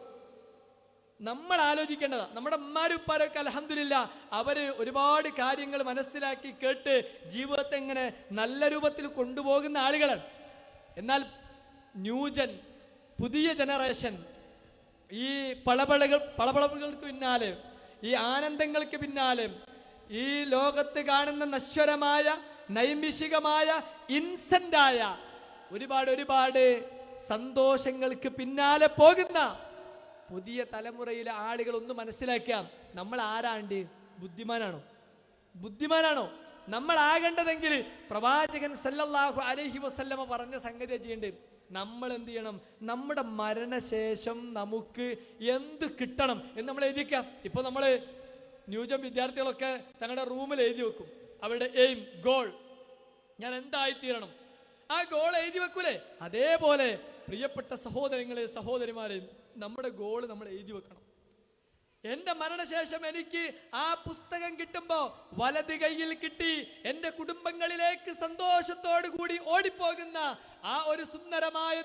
നമ്മൾ ആലോചിക്കേണ്ടതാ. നമ്മുടെ ഉമ്മാരും ഉപ്പാരൊക്കെ അൽഹംദുലില്ലാ അവര് ഒരുപാട് കാര്യങ്ങൾ മനസ്സിലാക്കി കേട്ട് ജീവിതത്തെ ഇങ്ങനെ നല്ല രൂപത്തിൽ കൊണ്ടുപോകുന്ന ആളുകളാണ്. എന്നാൽ ന്യൂജൻ, പുതിയ ജനറേഷൻ ഈ പളപളകൾക്ക് പിന്നാലെ, ഈ ആനന്ദങ്ങൾക്ക് പിന്നാലെ, ഈ ലോകത്ത് കാണുന്ന നശ്വരമായ നൈമിഷികമായ ഇൻസെന്റായ ഒരുപാട് സന്തോഷങ്ങൾക്ക് പിന്നാലെ പോകുന്ന പുതിയ തലമുറയിലെ ആളുകൾ ഒന്ന് മനസ്സിലാക്കാം, നമ്മൾ ആരാണ്ട്? ബുദ്ധിമാനാണോ? നമ്മൾ ആകേണ്ടതെങ്കിൽ പ്രവാചകൻ സല്ലല്ലാഹു അലൈഹി വസല്ലമ പറഞ്ഞ സംഗതി ചെയ്യേണ്ടത്, നമ്മൾ എന്ത് ചെയ്യണം? നമ്മുടെ മരണശേഷം നമുക്ക് എന്ത് കിട്ടണം എന്ന് നമ്മൾ എഴുതിക്കാം. ഇപ്പൊ നമ്മള് ന്യൂജൻ വിദ്യാർത്ഥികളൊക്കെ തങ്ങളുടെ റൂമിൽ എഴുതി വെക്കും അവരുടെ എയിം, ഗോൾ, ഞാൻ എന്തായിത്തീരണം. ആ ഗോൾ എഴുതി വെക്കൂലേ? അതേപോലെ പ്രിയപ്പെട്ട സഹോദരങ്ങളെ, സഹോദരിമാരെ, നമ്മുടെ ഗോൾ നമ്മൾ എഴുതി വെക്കണം. എന്റെ മരണശേഷം എനിക്ക് ആ പുസ്തകം കിട്ടുമ്പോ വലത് കൈയിൽ കിട്ടി എന്റെ കുടുംബങ്ങളിലേക്ക് സന്തോഷത്തോടു കൂടി ഓടിപ്പോകുന്ന ആ ഒരു സുന്ദരമായ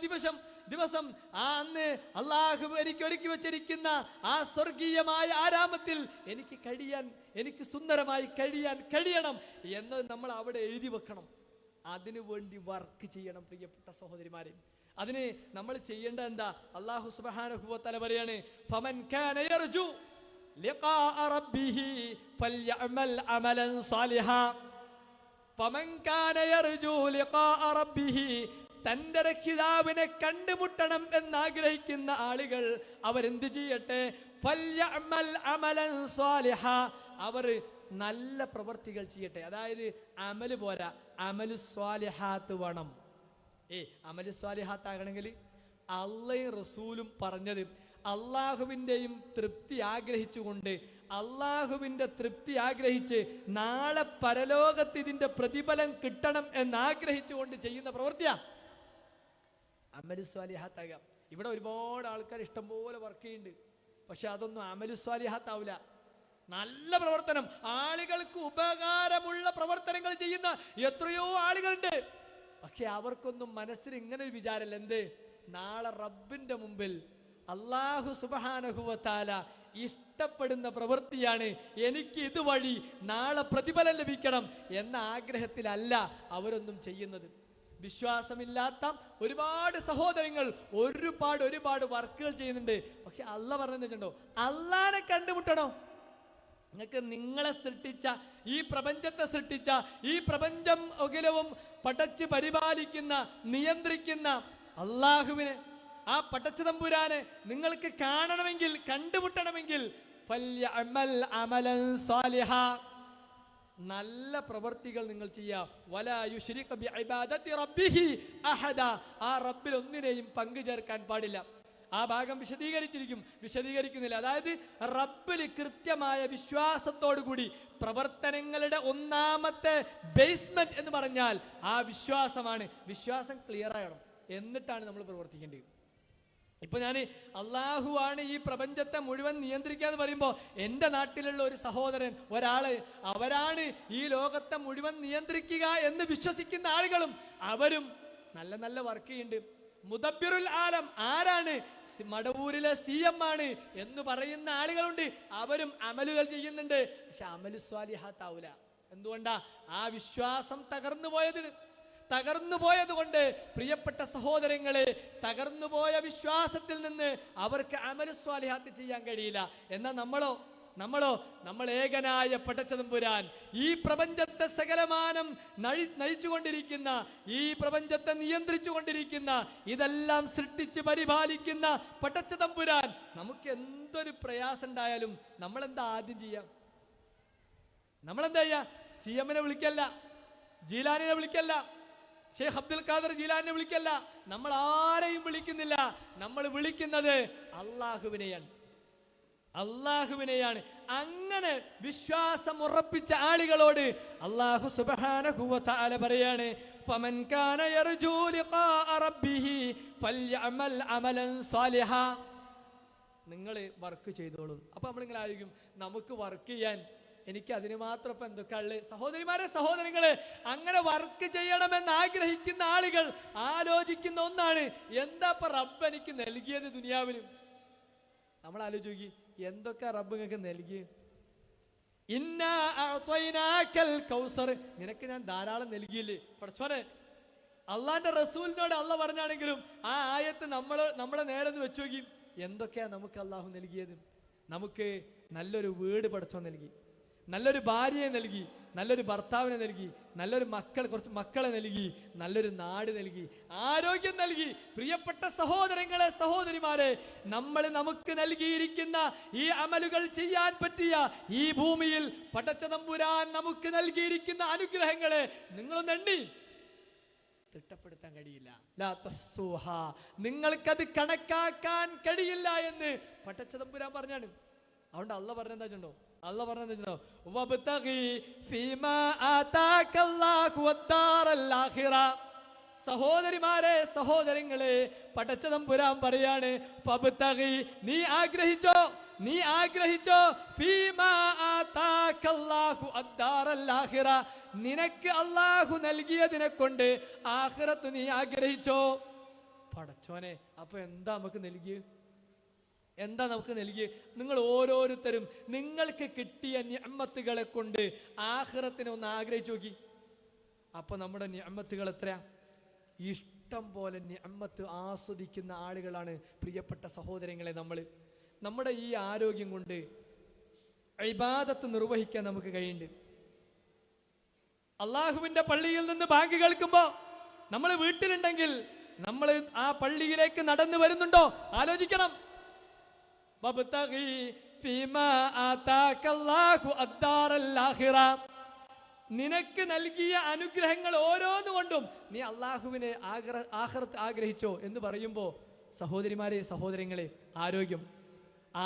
ദിവസം ആ അന്ന് അള്ളാഹു എനിക്ക് ഒരുക്കി വെച്ചിരിക്കുന്ന ആ സ്വർഗീയമായ ആരാമത്തിൽ എനിക്ക് സുന്ദരമായി കഴിയണം എന്ന് നമ്മൾ അവിടെ എഴുതി വെക്കണം. അതിനു വേണ്ടി വർക്ക് ചെയ്യണം പ്രിയപ്പെട്ട സഹോദരിമാരെ. അതിന് നമ്മൾ ചെയ്യേണ്ടത് എന്താ? അല്ലാഹു സുബ്ഹാനഹു വ തആല പറയാണ്, ഫമൻ കാന യർജു ലിഖാഅ റബ്ബിഹി ഫൽയഅമൽ അമലൻ സാലിഹാ. ഫമൻ കാന യർജു ലിഖാഅ റബ്ബിഹി, തന്റെ രക്ഷിതാവിനെ കണ്ടുമുട്ടണം എന്നാഗ്രഹിക്കുന്ന ആളുകൾ അവരെന്ത് ചെയ്യട്ടെ? ഫൽയഅമൽ അമലൻ സാലിഹാ, അവർ നല്ല പ്രവർത്തികൾ ചെയ്യട്ടെ. അതായത് അമല് പോരാ, അമലു സ്വാലിഹാത്ത് വേണം. അമലു സ്വാലിഹാത്ത് ആകണമെങ്കിൽ അള്ളയും റസൂലും പറഞ്ഞത് അള്ളാഹുവിൻ്റെയും തൃപ്തി ആഗ്രഹിച്ചുകൊണ്ട്, അള്ളാഹുവിൻ്റെ തൃപ്തി ആഗ്രഹിച്ച് നാളെ പരലോകത്ത് ഇതിന്റെ പ്രതിഫലം കിട്ടണം എന്നാഗ്രഹിച്ചുകൊണ്ട് ചെയ്യുന്ന പ്രവൃത്തിയാ അമലു സ്വാലിഹാത്താകാം. ഇവിടെ ഒരുപാട് ആൾക്കാർ ഇഷ്ടംപോലെ വർക്ക് ചെയ്യുന്നുണ്ട്, പക്ഷെ അതൊന്നും അമലു സ്വാലിഹാത്താവില്ല. നല്ല പ്രവർത്തനം, ആളുകൾക്ക് ഉപകാരമുള്ള പ്രവർത്തനങ്ങൾ ചെയ്യുന്ന എത്രയോ ആളുകളുണ്ട്, പക്ഷെ അവർക്കൊന്നും മനസ്സിൽ ഇങ്ങനെ ഒരു വിചാരമില്ല. എന്ത്? നാളെ റബ്ബിന്റെ മുമ്പിൽ അല്ലാഹു സുബ്ഹാനഹു വ തആല ഇഷ്ടപ്പെടുന്ന പ്രവൃത്തിയാണ്, എനിക്ക് ഇതുവഴി നാളെ പ്രതിഫലം ലഭിക്കണം എന്ന ആഗ്രഹത്തിലല്ല അവരൊന്നും ചെയ്യുന്നത്. വിശ്വാസമില്ലാത്ത ഒരുപാട് സഹോദരങ്ങൾ ഒരുപാട് വർക്കുകൾ ചെയ്യുന്നുണ്ട്. പക്ഷെ അള്ളാഹ് പറഞ്ഞിട്ടുണ്ടോ? അള്ളാഹിനെ കണ്ടുമുട്ടണോ? നിങ്ങൾക്ക് നിങ്ങളെ സൃഷ്ടിച്ച, ഈ പ്രപഞ്ചത്തെ സൃഷ്ടിച്ച, ഈ പ്രപഞ്ചം അഖിലവും പടച്ച് പരിപാലിക്കുന്ന, നിയന്ത്രിക്കുന്ന അള്ളാഹുവിനെ, ആ പടച്ച തമ്പുരാനെ നിങ്ങൾക്ക് കാണണമെങ്കിൽ, കണ്ടുമുട്ടണമെങ്കിൽ ഫൽയഅമൽ അമലൻ സാലിഹാ, നല്ല പ്രവർത്തികൾ നിങ്ങൾ ചെയ്യുക. വലാ യുശ്രിക ബിഇബാദത്തി റബ്ബിഹി അഹദ, ആ റബ്ബിൽ ഒന്നിനെയും പങ്കു ചേർക്കാൻ പാടില്ല. ആ ഭാഗം വിശദീകരിക്കുന്നില്ല. അതായത് റബ്ബിൽ കൃത്യമായ വിശ്വാസത്തോടു കൂടി പ്രവർത്തനങ്ങളുടെ ഒന്നാമത്തെ ബേസ്മെന്റ് എന്ന് പറഞ്ഞാൽ ആ വിശ്വാസമാണ്. വിശ്വാസം ക്ലിയർ ആകണം, എന്നിട്ടാണ് നമ്മൾ പ്രവർത്തിക്കേണ്ടത്. ഇപ്പൊ ഞാൻ അള്ളാഹു ആണ് ഈ പ്രപഞ്ചത്തെ മുഴുവൻ നിയന്ത്രിക്കുക എന്ന് പറയുമ്പോൾ എൻ്റെ നാട്ടിലുള്ള ഒരു സഹോദരൻ, അവരാണ് ഈ ലോകത്തെ മുഴുവൻ നിയന്ത്രിക്കുക എന്ന് വിശ്വസിക്കുന്ന ആളുകളും അവരും നല്ല വർക്ക് ചെയ്യുന്നുണ്ട്. മുദബ്ബിറുൽ ആലം ആരാണ്? മടവൂരിലെ CM ആണ് എന്ന് പറയുന്ന ആളുകളുണ്ട്, അവരും അമലുകൾ ചെയ്യുന്നുണ്ട്. പക്ഷെ അമലു സ്വാലിഹാത്ത് ആവൂല. എന്തുകൊണ്ടാ? ആ വിശ്വാസം തകർന്നുപോയത് കൊണ്ട് പ്രിയപ്പെട്ട സഹോദരങ്ങളെ, തകർന്നുപോയ വിശ്വാസത്തിൽ നിന്ന് അവർക്ക് അമലു സ്വാലിഹാത്ത് ചെയ്യാൻ കഴിയില്ല. എന്നാൽ നമ്മൾ ഏകനായ പടച്ചതമ്പുരാൻ, ഈ പ്രപഞ്ചത്തെ സകലമാനം നയിച്ചുകൊണ്ടിരിക്കുന്ന, ഈ പ്രപഞ്ചത്തെ നിയന്ത്രിച്ചു കൊണ്ടിരിക്കുന്ന, ഇതെല്ലാം സൃഷ്ടിച്ച് പരിപാലിക്കുന്ന പടച്ചതമ്പുരാൻ നമുക്ക് എന്തൊരു പ്രയാസം ഉണ്ടായാലും നമ്മളെന്താ ആദ്യം ചെയ്യാം? നമ്മളെന്താ ചെയ്യാ? CM വിളിക്കല്ല, ജീലാനിനെ വിളിക്കല്ല, ഷെയ്ഖ് അബ്ദുൽ ഖാദർ ജീലാനെ വിളിക്കല്ല, നമ്മൾ ആരെയും വിളിക്കുന്നില്ല. നമ്മൾ വിളിക്കുന്നത് അള്ളാഹുവിനെയാണ്, അള്ളാഹുവിനെയാണ്. അങ്ങനെ വിശ്വാസം ഉറപ്പിച്ച ആളുകളോട് അല്ലാഹു സുബ്ഹാനഹു വ തആല പറയാണ്, ഫമൻ കാന യർജൂ ലിഖാഅ റബ്ബിഹി ഫൽയഅമൽ അമലൻ സാലിഹാ. നിങ്ങൾ വർക്ക് ചെയ്തോളൂ. അപ്പൊ നമ്മളിങ്ങനെ ആയിരിക്കും, നമുക്ക് വർക്ക് ചെയ്യാൻ എനിക്ക് അതിന് മാത്രം ഇപ്പം എന്തൊക്കെ ഉള്ളു. സഹോദരിമാരെ, സഹോദരങ്ങളെ, അങ്ങനെ വർക്ക് ചെയ്യണമെന്ന് ആഗ്രഹിക്കുന്ന ആളുകൾ ആലോചിക്കുന്ന ഒന്നാണ്, എന്താ ഇപ്പൊ റബ്ബ് എനിക്ക് നൽകിയത് ദുനിയാവിലും. നമ്മൾ ആലോചിക്കി, എന്തൊക്കെ റബ്ബ് നിങ്ങൾക്ക് നൽകി. ഇന്നാ അഅ്തൈനാക്കൽ കൗസർ, നിനക്ക് ഞാൻ ധാരാളം നൽകിയില്ലേ പടച്ചോനെ. അള്ളാന്റെ റസൂലിനോട് അള്ള പറഞ്ഞാണെങ്കിലും ആ ആയത്ത് നമ്മളെ നേരെ വെച്ച് നോക്കി, എന്തൊക്കെയാ നമുക്ക് അള്ളാഹു നൽകിയത്. നമുക്ക് നല്ലൊരു വീട് പടച്ചോൻ നൽകി, നല്ലൊരു ഭാര്യയെ നൽകി, നല്ലൊരു ഭർത്താവിനെ നൽകി, നല്ലൊരു കുറച്ച് മക്കളെ നൽകി, നല്ലൊരു നാട് നൽകി, ആരോഗ്യം നൽകി. പ്രിയപ്പെട്ട സഹോദരങ്ങളെ, സഹോദരിമാരെ, നമുക്ക് നൽകിയിരിക്കുന്ന ഈ അമലുകൾ ചെയ്യാൻ പറ്റിയ ഈ ഭൂമിയിൽ പടച്ച തമ്പുരാൻ നമുക്ക് നൽകിയിരിക്കുന്ന അനുഗ്രഹങ്ങളെ നിങ്ങളൊന്ന് എണ്ണി തിട്ടപ്പെടുത്താൻ കഴിയില്ല. ലാ തുഹ്സൂഹാ, നിങ്ങൾക്കത് കണക്കാക്കാൻ കഴിയില്ല എന്ന് പടച്ച തമ്പുരാൻ പറഞ്ഞാണ്. അതുകൊണ്ട് അള്ള പറഞ്ഞെന്താ വെച്ചിട്ടുണ്ടോ, അള്ള പറഞ്ഞെന്താ വബ്തഗി ഫീമാ ആതാകല്ലാഹു വദ്ദാറൽ ആഖിറ. സഹോദരിമാരെ, സഹോദരങ്ങളെ, പടച്ച തമ്പുരാൻ പറയാണ്, ഫബ്തഗി, നീ ആഗ്രഹിച്ചോ, നീ ആഗ്രഹിച്ചോ, ഫീമാ ആതാകല്ലാഹു അദ്ദാറൽ ആഖിറ, നിനക്ക് അല്ലാഹു നൽകിയതിനെ കൊണ്ട് ആഖിറത്ത് നീ ആഗ്രഹിച്ചോ. പടച്ചോനെ, അപ്പൊ എന്താ നമുക്ക് നൽകിയത്, എന്താ നമുക്ക് നൽകി. നിങ്ങൾ ഓരോരുത്തരും നിങ്ങൾക്ക് കിട്ടിയ നിഅമത്തുകളെ കൊണ്ട് ആഖിറത്തിനെ ഒന്ന് ആഗ്രഹിച്ചു നോക്കി. അപ്പൊ നമ്മുടെ നിഅമത്തുകൾ എത്രയാ? ഇഷ്ടം പോലെ നിഅമത്ത് ആസ്വദിക്കുന്ന ആളുകളാണ് പ്രിയപ്പെട്ട സഹോദരങ്ങളെ. നമ്മുടെ ഈ ആരോഗ്യം കൊണ്ട് ഇബാദത്ത് നിർവഹിക്കാൻ നമുക്ക് കഴിയുന്നുണ്ട്. അള്ളാഹുവിന്റെ പള്ളിയിൽ നിന്ന് ബാങ്ക് കേൾക്കുമ്പോ നമ്മൾ വീട്ടിലുണ്ടെങ്കിൽ നമ്മൾ ആ പള്ളിയിലേക്ക് നടന്നു വരുന്നുണ്ടോ ആലോചിക്കണം. നിനക്ക് നൽകിയ അനുഗ്രഹങ്ങൾ ഓരോന്നുകൊണ്ടും നീ അള്ളാഹുവിനെ ആഖിറത്ത് ആഗ്രഹിച്ചോ എന്ന് പറയുമ്പോ, സഹോദരിമാരെ, സഹോദരങ്ങളെ,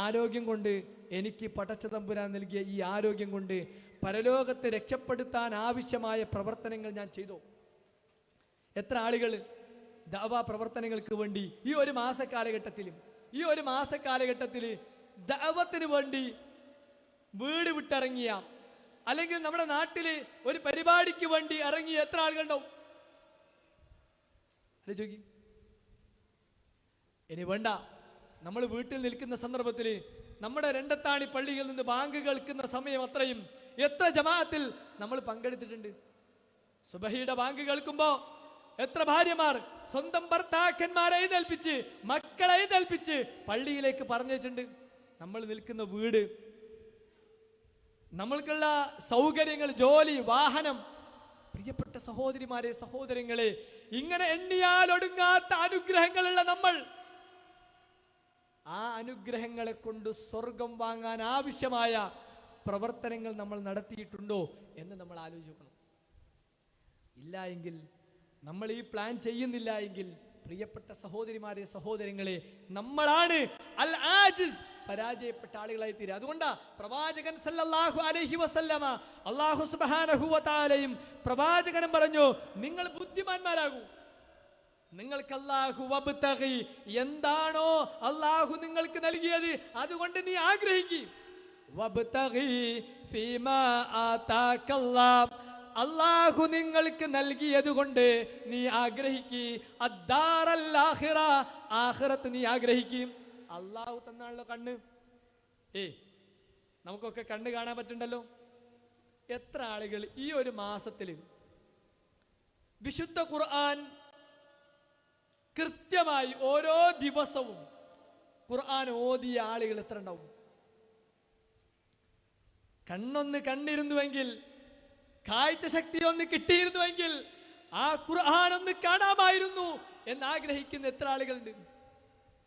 ആരോഗ്യം കൊണ്ട് എനിക്ക് പടച്ച തമ്പുരാൻ നൽകിയ ഈ ആരോഗ്യം കൊണ്ട് പരലോകത്തെ രക്ഷപ്പെടുത്താൻ ആവശ്യമായ പ്രവർത്തനങ്ങൾ ഞാൻ ചെയ്തു. എത്ര ആളുകൾ ദഅവാ പ്രവർത്തനങ്ങൾക്ക് വേണ്ടി ഈ ഒരു മാസക്കാലഘട്ടത്തിൽ ദഅവത്തിന് വേണ്ടി വീട് വിട്ടിറങ്ങിയ, അല്ലെങ്കിൽ നമ്മുടെ നാട്ടില് ഒരു പരിപാടിക്ക് വേണ്ടി ഇറങ്ങിയ എത്ര ആളുകളുണ്ടാവും? ചോദിക്കും. ഇനി വേണ്ട, നമ്മൾ വീട്ടിൽ നിൽക്കുന്ന സന്ദർഭത്തിൽ നമ്മുടെ രണ്ടത്താണി പള്ളിയിൽ നിന്ന് ബാങ്ക് കേൾക്കുന്ന സമയം അത്രയും എത്ര ജമാഅത്തിൽ നമ്മൾ പങ്കെടുത്തിട്ടുണ്ട്. സുബഹിയുടെ ബാങ്ക് കേൾക്കുമ്പോ എത്ര ഭാര്യമാർ സ്വന്തം ഭർത്താക്കന്മാരെ എഴുന്നേൽപ്പിച്ച്, മക്കളെ എഴുന്നേൽപ്പിച്ച് പള്ളിയിലേക്ക് പറഞ്ഞിട്ടുണ്ട്. നമ്മൾ നിൽക്കുന്ന വീട്, നമ്മൾക്കുള്ള സൗകര്യങ്ങൾ, ജോലി, വാഹനം. പ്രിയപ്പെട്ട സഹോദരിമാരെ, സഹോദരങ്ങളെ, ഇങ്ങനെ എണ്ണിയാൽ ഒടുങ്ങാത്ത അനുഗ്രഹങ്ങളുള്ള നമ്മൾ ആ അനുഗ്രഹങ്ങളെ കൊണ്ട് സ്വർഗം വാങ്ങാൻ ആവശ്യമായ പ്രവർത്തനങ്ങൾ നമ്മൾ നടത്തിയിട്ടുണ്ടോ എന്ന് നമ്മൾ ആലോചിക്കണം. ഇല്ല എങ്കിൽ, നമ്മൾ ഈ പ്ലാൻ ചെയ്യുന്നില്ല എങ്കിൽ, പ്രിയപ്പെട്ട സഹോദരിമാരെ, സഹോദരങ്ങളെ, നമ്മളാണ് അൽ ആജിസ്, പരാജയപ്പെട്ട ആളുകളായി തീരുക. അതുകൊണ്ടാ പ്രവാചകൻ സല്ലല്ലാഹു അലൈഹി വസല്ലമ, അല്ലാഹു സുബ്ഹാനഹു വ തആലയും പ്രവാചകനും പറഞ്ഞു, നിങ്ങൾ ബുദ്ധിമാന്മാരാകൂ. നിങ്ങൾക്ക് അല്ലാഹു വബ്തഗി, എന്താണോ അല്ലാഹു നിങ്ങൾക്ക് നൽകിയത് അതുകൊണ്ട് നീ ആഗ്രഹിക്കുക. വബ്തഗി ഫീമാ ആതാകല്ലാഹ്, അല്ലാഹു നിങ്ങൾക്ക് നൽകിയത് കൊണ്ട് നീ ആഗ്രഹിക്കുക. അദ്ദാറൽ ആഖിറ, ആഖിറത്ത് നീ ആഗ്രഹിക്കുക. അല്ലാഹു തന്നാണല്ലോ കണ്ണ്. നമുക്കൊക്കെ കണ്ണ് കാണാൻ പറ്റുണ്ടല്ലോ. എത്ര ആളുകൾ ഈ ഒരു മാസത്തിൽ വിശുദ്ധ ഖുർആൻ കൃത്യമായി ഓരോ ദിവസവും ഖുർആൻ ഓതിയ ആളുകൾ എത്ര ഉണ്ടാവും? കണ്ണൊന്ന് കണ്ടിരുന്നുവെങ്കിൽ, കാഴ്ച ശക്തി ഒന്ന് കിട്ടിയിരുന്നുവെങ്കിൽ ആ ഖുർആൻ ഒന്ന് കാണാമായിരുന്നു എന്നാഗ്രഹിക്കുന്ന എത്ര ആളുകളുണ്ട്?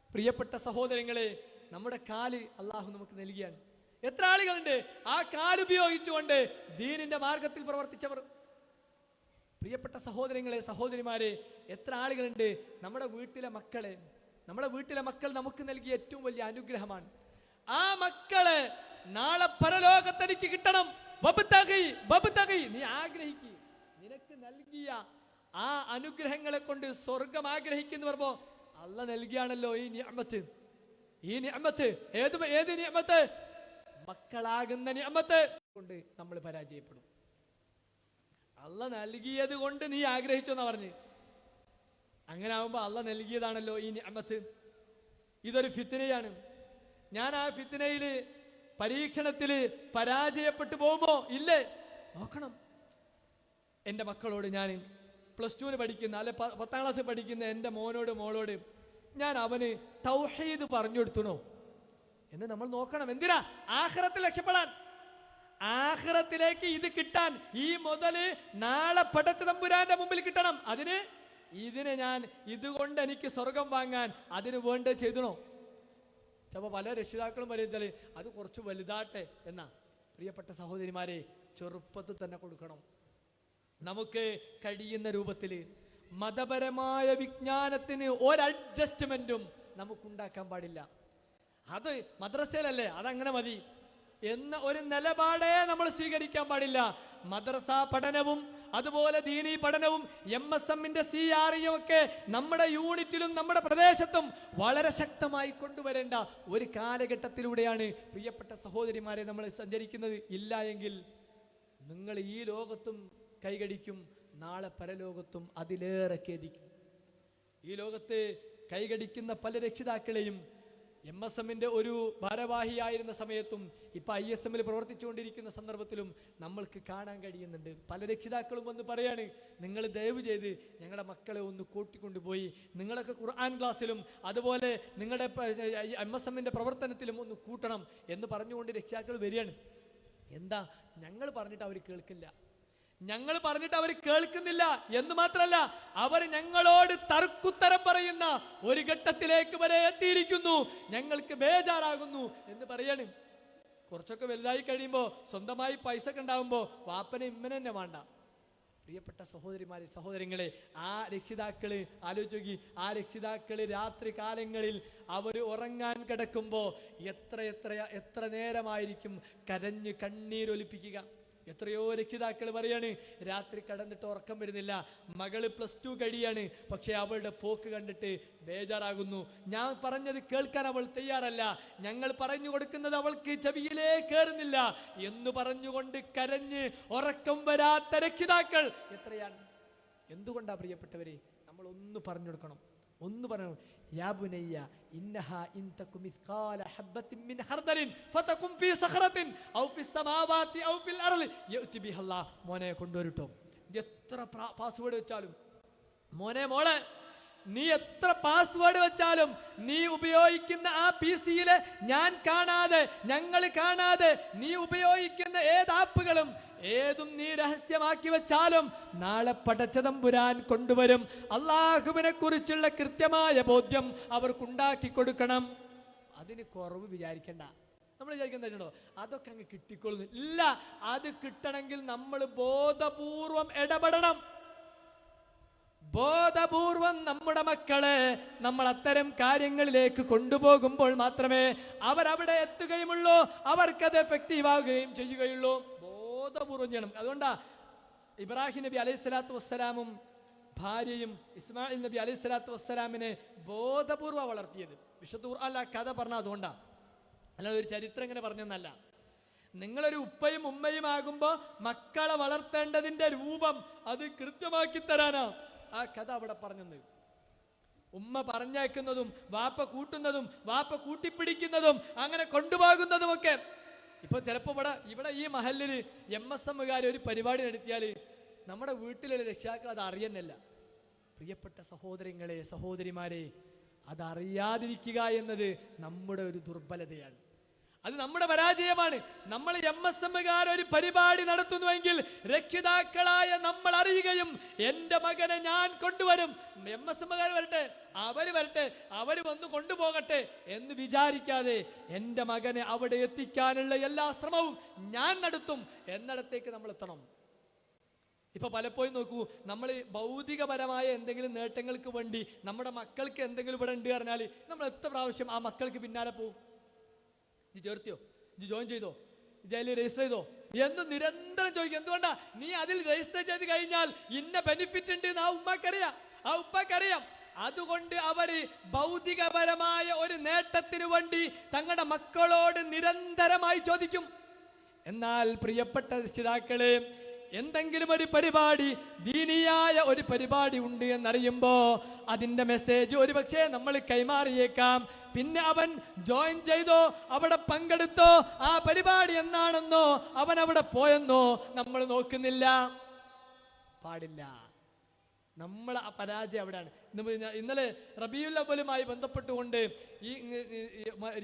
പ്രിയപ്പെട്ട സഹോദരങ്ങളെ, നമ്മുടെ കാല് അള്ളാഹു നമുക്ക് നൽകിയാണ്. എത്ര ആളുകളുണ്ട് ആ കാലുപയോഗിച്ചുകൊണ്ട് ദീനിന്റെ മാർഗത്തിൽ പ്രവർത്തിച്ചവർ? പ്രിയപ്പെട്ട സഹോദരങ്ങളെ, സഹോദരിമാരെ, എത്ര ആളുകളുണ്ട് നമ്മുടെ വീട്ടിലെ മക്കൾ നമുക്ക് നൽകിയ ഏറ്റവും വലിയ അനുഗ്രഹമാണ്. ആ മക്കളെ നാളെ പരലോകത്തെനിക്ക് കിട്ടണം. നീ ആഗ്രഹിക്കുക, നിനക്ക് നൽകിയ ആ അനുഗ്രഹങ്ങളെ കൊണ്ട് സ്വർഗം ആഗ്രഹിക്കുന്നു പറയുമ്പോ അള്ളാഹ് നൽകിയാണല്ലോ ഈ നിഅമത്ത്. ഏത് നിഅമത്ത്? മക്കളാകുന്ന നിഅമത്ത് കൊണ്ട് നമ്മൾ പരാജയപ്പെടും. അള്ളാഹ് നൽകിയത് കൊണ്ട് നീ ആഗ്രഹിച്ചോന്നാ പറഞ്ഞ്. അങ്ങനെ ആവുമ്പോ അള്ളാഹ് നൽകിയതാണല്ലോ ഈ നിഅമത്ത്. ഇതൊരു ഫിത്നയാണ്. ഞാൻ ആ ഫിത്നയില്, പരീക്ഷണത്തില് പരാജയപ്പെട്ടു പോകുമോ? ഇല്ലേ? നോക്കണം. എൻ്റെ മക്കളോട് ഞാൻ +2 പഠിക്കുന്ന അല്ലെ 10ാം ക്ലാസ് പഠിക്കുന്ന എൻ്റെ മോളോട് ഞാൻ അവന് തൗഹീദ് പറഞ്ഞു കൊടുത്തണോ എന്ന് നമ്മൾ നോക്കണം. എന്തിനാ? ആഖിറത്തിൽ രക്ഷപ്പെടാൻ, ആഖിറത്തിലേക്ക് ഇത് കിട്ടാൻ. ഈ മുതല് നാളെ പടച്ച തമ്പുരാന്റെ മുമ്പിൽ കിട്ടണം. ഇതിനെ ഞാൻ ഇതുകൊണ്ട് എനിക്ക് സ്വർഗം വാങ്ങാൻ അതിന് വേണ്ട ചെയ്തണോ? ചിലപ്പോൾ പല രക്ഷിതാക്കളും പറയുന്നത് അത് കുറച്ച് വലുതാട്ടെ എന്നാ. പ്രിയപ്പെട്ട സഹോദരിമാരെ, ചെറുപ്പത്തിൽ തന്നെ കൊടുക്കണം. നമുക്ക് കഴിയുന്ന രൂപത്തിൽ മതപരമായ വിജ്ഞാനത്തിന് ഒരു അഡ്ജസ്റ്റ്മെന്റും നമുക്കുണ്ടാക്കാൻ പാടില്ല. അത് മദ്രസയിലല്ലേ, അതങ്ങനെ മതി എന്ന ഒരു നിലപാടേ നമ്മൾ സ്വീകരിക്കാൻ പാടില്ല. മദ്രസ പഠനവും അതുപോലെ ദീനീ പഠനവും MSMന്റെ CRE ഒക്കെ നമ്മുടെ യൂണിറ്റിലും നമ്മുടെ പ്രദേശത്തും വളരെ ശക്തമായി കൊണ്ടുവരേണ്ട ഒരു കാലഘട്ടത്തിലൂടെയാണ് പ്രിയപ്പെട്ട സഹോദരിമാരെ നമ്മൾ സഞ്ചരിക്കുന്നത്. ഇല്ല എങ്കിൽ നിങ്ങൾ ഈ ലോകത്തും കൈകടിക്കും, നാളെ പരലോകത്തും അതിലേറെ ഖേദിക്കും. ഈ ലോകത്ത് കൈകടിക്കുന്ന പല രക്ഷിതാക്കളെയും MSMന്റെ ഒരു ഭാരവാഹിയായിരുന്ന സമയത്തും ഇപ്പൊ ISMൽ പ്രവർത്തിച്ചുകൊണ്ടിരിക്കുന്ന സന്ദർഭത്തിലും നമ്മൾക്ക് കാണാൻ കഴിയുന്നുണ്ട്. പല രക്ഷിതാക്കളും വന്ന് പറയാണ്, നിങ്ങൾ ദയവ് ചെയ്ത് ഞങ്ങളുടെ മക്കളെ ഒന്ന് കൂട്ടിക്കൊണ്ടുപോയി നിങ്ങളൊക്കെ ഖുർആൻ ക്ലാസ്സിലും അതുപോലെ നിങ്ങളുടെ MSMന്റെ പ്രവർത്തനത്തിലും ഒന്ന് കൂട്ടണം എന്ന് പറഞ്ഞുകൊണ്ട് രക്ഷിതാക്കൾ വരികയാണ്. എന്താ? ഞങ്ങൾ പറഞ്ഞിട്ട് അവർ കേൾക്കുന്നില്ല എന്ന് മാത്രമല്ല, അവർ ഞങ്ങളോട് തർക്കുത്തരം പറയുന്ന ഒരു ഘട്ടത്തിലേക്ക് വരെ എത്തിയിരിക്കുന്നു. ഞങ്ങൾക്ക് ബേജാറാകുന്നു എന്ന് പറയാണ്. കുറച്ചൊക്കെ വലുതായി കഴിയുമ്പോൾ സ്വന്തമായി പൈസ ഒക്കെ ഉണ്ടാകുമ്പോൾ വാപ്പനെ ഇമ്മനെ തന്നെ വേണ്ട. പ്രിയപ്പെട്ട സഹോദരിമാരെ, സഹോദരങ്ങളെ, ആ രക്ഷിതാക്കള് ആലോചിച്ച്, ആ രക്ഷിതാക്കള് രാത്രി കാലങ്ങളിൽ അവർ ഉറങ്ങാൻ കിടക്കുമ്പോൾ എത്ര നേരമായിരിക്കും കരഞ്ഞ് കണ്ണീരൊലിപ്പിക്കുക. എത്രയോ രക്ഷിതാക്കൾ പറയാണ്, രാത്രി കടന്നിട്ട് ഉറക്കം വരുന്നില്ല. മകള് +2 കഴിയാണ്, പക്ഷെ അവളുടെ പോക്ക് കണ്ടിട്ട് ബേജാറാകുന്നു. ഞാൻ പറഞ്ഞത് കേൾക്കാൻ അവൾ തയ്യാറല്ല, ഞങ്ങൾ പറഞ്ഞു കൊടുക്കുന്നത് അവൾക്ക് ചെവിയിലേ കയറുന്നില്ല എന്ന് പറഞ്ഞുകൊണ്ട് കരഞ്ഞ് ഉറക്കം വരാത്ത രക്ഷിതാക്കൾ എത്രയാണ്. എന്തുകൊണ്ടാ പ്രിയപ്പെട്ടവരെ? നമ്മൾ ഒന്ന് പറഞ്ഞു കൊടുക്കണം. ഒന്ന് പറയണം, യാ ബുനയ്യ ഇന്നഹാ ഇൻ തകും മിസ്കാല ഹബ്ബത്തിൻ മിൻ ഖർദലിൻ ഫതകും ഫീ സഖറത്തിൻ ഔ ഫിസ് സമാവാതി ഔ ഫിൽ അർളി യഅതി ബിഹല്ലാഹ്. മോനെ കൊണ്ടുവരുട്ടോ. എത്ര പാസ്വേഡ് വെച്ചാലും, മോളെ നീ എത്ര പാസ്വേഡ് വെച്ചാലും നീ ഉപയോഗിക്കുന്ന ആ PC-യിലെ ഞങ്ങൾ കാണാതെ നീ ഉപയോഗിക്കുന്ന ഏത് ആപ്പുകളും ഏതും നീ രഹസ്യമാക്കി വെച്ചാലും നാളെ പടച്ച തമ്പുരാൻ കൊണ്ടുവരും. അള്ളാഹുവിനെ കുറിച്ചുള്ള കൃത്യമായ ബോധ്യം അവർക്കുണ്ടാക്കി കൊടുക്കണം. അതിന് കുറവ് വിചാരിക്കണ്ട. നമ്മൾ വിചാരിക്കുന്നത് അതൊക്കെ അങ്ങ് കിട്ടിക്കൊള്ളുന്നു. ഇല്ല, അത് കിട്ടണമെങ്കിൽ നമ്മൾ ബോധപൂർവം ഇടപെടണം. ബോധപൂർവം നമ്മുടെ മക്കളെ നമ്മൾ അത്തരം കാര്യങ്ങളിലേക്ക് കൊണ്ടുപോകുമ്പോൾ മാത്രമേ അവരവിടെ എത്തുകയുമുള്ളൂ, അവർക്കത് എഫക്റ്റീവ് ആവുകയും ചെയ്യുകയുള്ളൂ. ബോധപൂർവം ചെയ്യണം. അതുകൊണ്ടാ ഇബ്രാഹിം നബി അലൈഹിസ്സലാത്തു വസ്സലാമും ഭാര്യയും ഇസ്മായിൽ നബി അലൈഹിസ്സലാത്തു വസ്സലാമിനെ ബോധപൂർവ്വം വളർത്തിയത്. വിശുദ്ധ ഖുർആനിൽ ആ കഥ പറഞ്ഞ അതുകൊണ്ടാ, അല്ലാതെ ഒരു ചരിത്രം ഇങ്ങനെ പറഞ്ഞെന്നല്ല. നിങ്ങളൊരു ഉപ്പയും ഉമ്മയും ആകുമ്പോൾ മക്കളെ വളർത്തേണ്ടതിന്റെ രൂപം അത് കൃത്യമാക്കി തരാനാ ആ കഥ അവിടെ പറഞ്ഞത്. ഉമ്മ പറഞ്ഞയക്കുന്നതും വാപ്പ കൂട്ടുന്നതും വാപ്പ കൂട്ടിപ്പിടിക്കുന്നതും അങ്ങനെ കൊണ്ടുപോകുന്നതും ഒക്കെ. ഇപ്പൊ ചിലപ്പോ ഇവിടെ ഈ മഹല്ലില് MSMകാർ ഒരു പരിപാടി നടത്തിയാൽ നമ്മുടെ വീട്ടിലെ രക്ഷിതാക്കൾ അത് അറിയുന്നില്ല. പ്രിയപ്പെട്ട സഹോദരങ്ങളെ, സഹോദരിമാരെ, അതറിയാതിരിക്കുക എന്നത് നമ്മുടെ ഒരു ദുർബലതയാണ്. അത് നമ്മുടെ പരാജയമാണ്. നമ്മൾ MSMകാർ ഒരു പരിപാടി നടത്തുന്നുവെങ്കിൽ രക്ഷിതാക്കളായ നമ്മൾ അറിയുകയും എൻ്റെ മകനെ ഞാൻ കൊണ്ടുവരും, MSMകാർ വരട്ടെ, അവര് വന്ന് കൊണ്ടുപോകട്ടെ എന്ന് വിചാരിക്കാതെ എൻ്റെ മകനെ അവിടെ എത്തിക്കാനുള്ള എല്ലാ ശ്രമവും ഞാൻ നടത്തും എന്നിടത്തേക്ക് നമ്മൾ എത്തണം. ഇപ്പൊ പലപ്പോഴും നോക്കൂ, നമ്മൾ ഭൗതികപരമായ എന്തെങ്കിലും നേട്ടങ്ങൾക്ക് വേണ്ടി നമ്മുടെ മക്കൾക്ക് എന്തെങ്കിലും ഇവിടെ ഉണ്ട് പറഞ്ഞാൽ നമ്മൾ എത്ര പ്രാവശ്യം ആ മക്കൾക്ക് പിന്നാലെ പോവും? നീ ചേർത്തിയോ, നീ ജോയിൻ ചെയ്തോ, ജയിലിൽ രജിസ്റ്റർ ചെയ്തോ എന്ന് നിരന്തരം ചോദിക്കും. എന്തുകൊണ്ടാ? നീ അതിൽ രജിസ്റ്റർ ചെയ്ത് കഴിഞ്ഞാൽ ഇന്ന ബെനിഫിറ്റ് ഉണ്ട് എന്ന് ആ ഉമ്മക്കറിയാം, ആ ഉപ്പക്കറിയാം. അതുകൊണ്ട് അവര് ഭൗതികപരമായ ഒരു നേട്ടത്തിന് വേണ്ടി തങ്ങളുടെ മക്കളോട് നിരന്തരമായി ചോദിക്കും. എന്നാൽ പ്രിയപ്പെട്ട രക്ഷിതാക്കളെ, എന്തെങ്കിലും ഒരു പരിപാടി, ദീനിയായ ഒരു പരിപാടി ഉണ്ട് എന്നറിയുമ്പോ അതിന്റെ മെസ്സേജ് ഒരു പക്ഷേ നമ്മൾ കൈമാറിയേക്കാം. പിന്നെ അവൻ ജോയിൻ ചെയ്തോ, അവിടെ പങ്കെടുത്തോ, ആ പരിപാടി എന്താണെന്നോ അവൻ അവിടെ പോയെന്നോ നമ്മൾ നോക്കുന്നില്ല. പാടില്ല. നമ്മൾ ആ പരാജയം അവിടെയാണ്. ഇന്നലെ റബീഉൽ അവ്വലുമായി ബന്ധപ്പെട്ടുകൊണ്ട് ഈ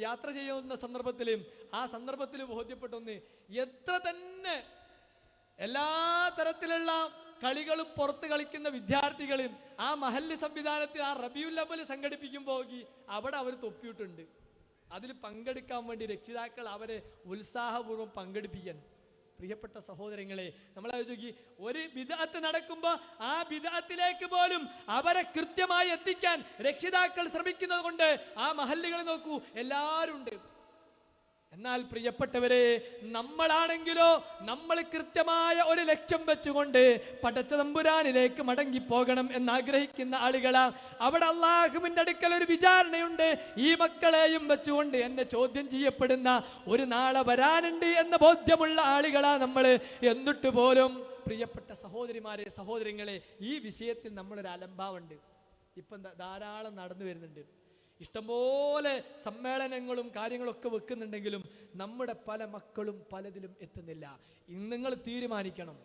യാത്ര ചെയ്യുന്ന സന്ദർഭത്തിൽ ആ സന്ദർഭത്തിൽ ബോധ്യപ്പെട്ടൊന്ന്, എത്ര തന്നെ എല്ലാ തരത്തിലുള്ള കളികളും പുറത്ത് കളിക്കുന്ന വിദ്യാർത്ഥികളും ആ മഹല്ല് സംവിധാനത്തിൽ ആ റബീഉൽ അവ്വൽ സംഘടിപ്പിക്കുമ്പോൾ അവിടെ അവർ തൊപ്പിയിട്ടുണ്ട്. അതിൽ പങ്കെടുക്കാൻ വേണ്ടി രക്ഷിതാക്കൾ അവരെ ഉത്സാഹപൂർവ്വം പങ്കെടുപ്പിക്കാൻ. പ്രിയപ്പെട്ട സഹോദരങ്ങളെ, നമ്മളാലോചിക്കി, ഒരു ബിദ്അത്ത് നടക്കുമ്പോൾ ആ ബിദ്അത്തിലേക്ക് പോലും അവരെ കൃത്യമായി എത്തിക്കാൻ രക്ഷിതാക്കൾ ശ്രമിക്കുന്നത് കൊണ്ട് ആ മഹല്ലുകൾ നോക്കൂ, എല്ലാവരും ഉണ്ട്. എന്നാൽ പ്രിയപ്പെട്ടവരെ, നമ്മളാണെങ്കിലോ നമ്മൾ കൃത്യമായ ഒരു ലക്ഷ്യം വെച്ചുകൊണ്ട് പടച്ച തമ്പുരാനിലേക്ക് മടങ്ങിപ്പോകണം എന്നാഗ്രഹിക്കുന്ന ആളുകളാ. അവിടെ അള്ളാഹുവിന്റെ അടുക്കൽ ഒരു വിചാരണയുണ്ട്. ഈ മക്കളെയും വെച്ചുകൊണ്ട് എന്നെ ചോദ്യം ചെയ്യപ്പെടുന്ന ഒരു നാളെ വരാനുണ്ട് എന്ന ബോധ്യമുള്ള ആളുകളാ നമ്മൾ. എന്നിട്ട് പോലും പ്രിയപ്പെട്ട സഹോദരിമാരെ, സഹോദരങ്ങളെ, ഈ വിഷയത്തിൽ നമ്മളൊരു അലംഭാവുണ്ട്. ഇപ്പം ധാരാളം നടന്നു വരുന്നുണ്ട്. ഇഷ്ടംപോലെ സമ്മേളനങ്ങളും കാര്യങ്ങളൊക്കെ വെക്കുന്നുണ്ടെങ്കിലും നമ്മുടെ പല മക്കളും പലതിലും എത്തുന്നില്ല. ഇന്ന് നിങ്ങൾ തീരുമാനിക്കണം,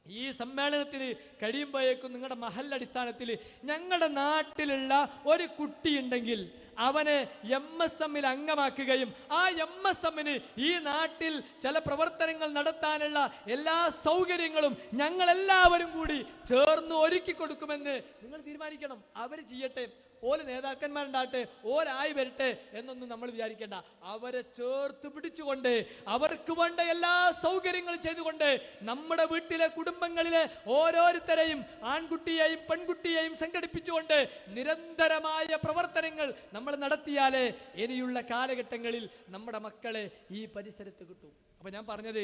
ഈ സമ്മേളനത്തിൽ കഴിയുമ്പോഴേക്കും നിങ്ങളുടെ മഹല്ലടിസ്ഥാനത്തിൽ ഞങ്ങളുടെ നാട്ടിലുള്ള ഒരു കുട്ടിയുണ്ടെങ്കിൽ അവനെ MSM അംഗമാക്കുകയും ആ MSM ഈ നാട്ടിൽ ചില പ്രവർത്തനങ്ങൾ നടത്താനുള്ള എല്ലാ സൗകര്യങ്ങളും ഞങ്ങളെല്ലാവരും കൂടി ചേർന്ന് ഒരുക്കി കൊടുക്കുമെന്ന് നിങ്ങൾ തീരുമാനിക്കണം. അവർ ചെയ്യട്ടെ, ഓല് നേതാക്കന്മാരുണ്ടാകട്ടെ, ഓരായി വരട്ടെ എന്നൊന്നും നമ്മൾ വിചാരിക്കേണ്ട. അവരെ ചേർത്ത് പിടിച്ചുകൊണ്ട് അവർക്ക് വേണ്ട എല്ലാ സൗകര്യങ്ങളും ചെയ്തുകൊണ്ട് നമ്മുടെ വീട്ടിലെ കുടുംബങ്ങളിലെ ഓരോരുത്തരെയും, ആൺകുട്ടിയെയും പെൺകുട്ടിയെയും സംഘടിപ്പിച്ചുകൊണ്ട് നിരന്തരമായ പ്രവർത്തനങ്ങൾ നമ്മൾ നടത്തിയാലേ ഇനിയുള്ള കാലഘട്ടങ്ങളിൽ നമ്മുടെ മക്കളെ ഈ പരിസരത്ത് കിട്ടും. അപ്പൊ ഞാൻ പറഞ്ഞത്,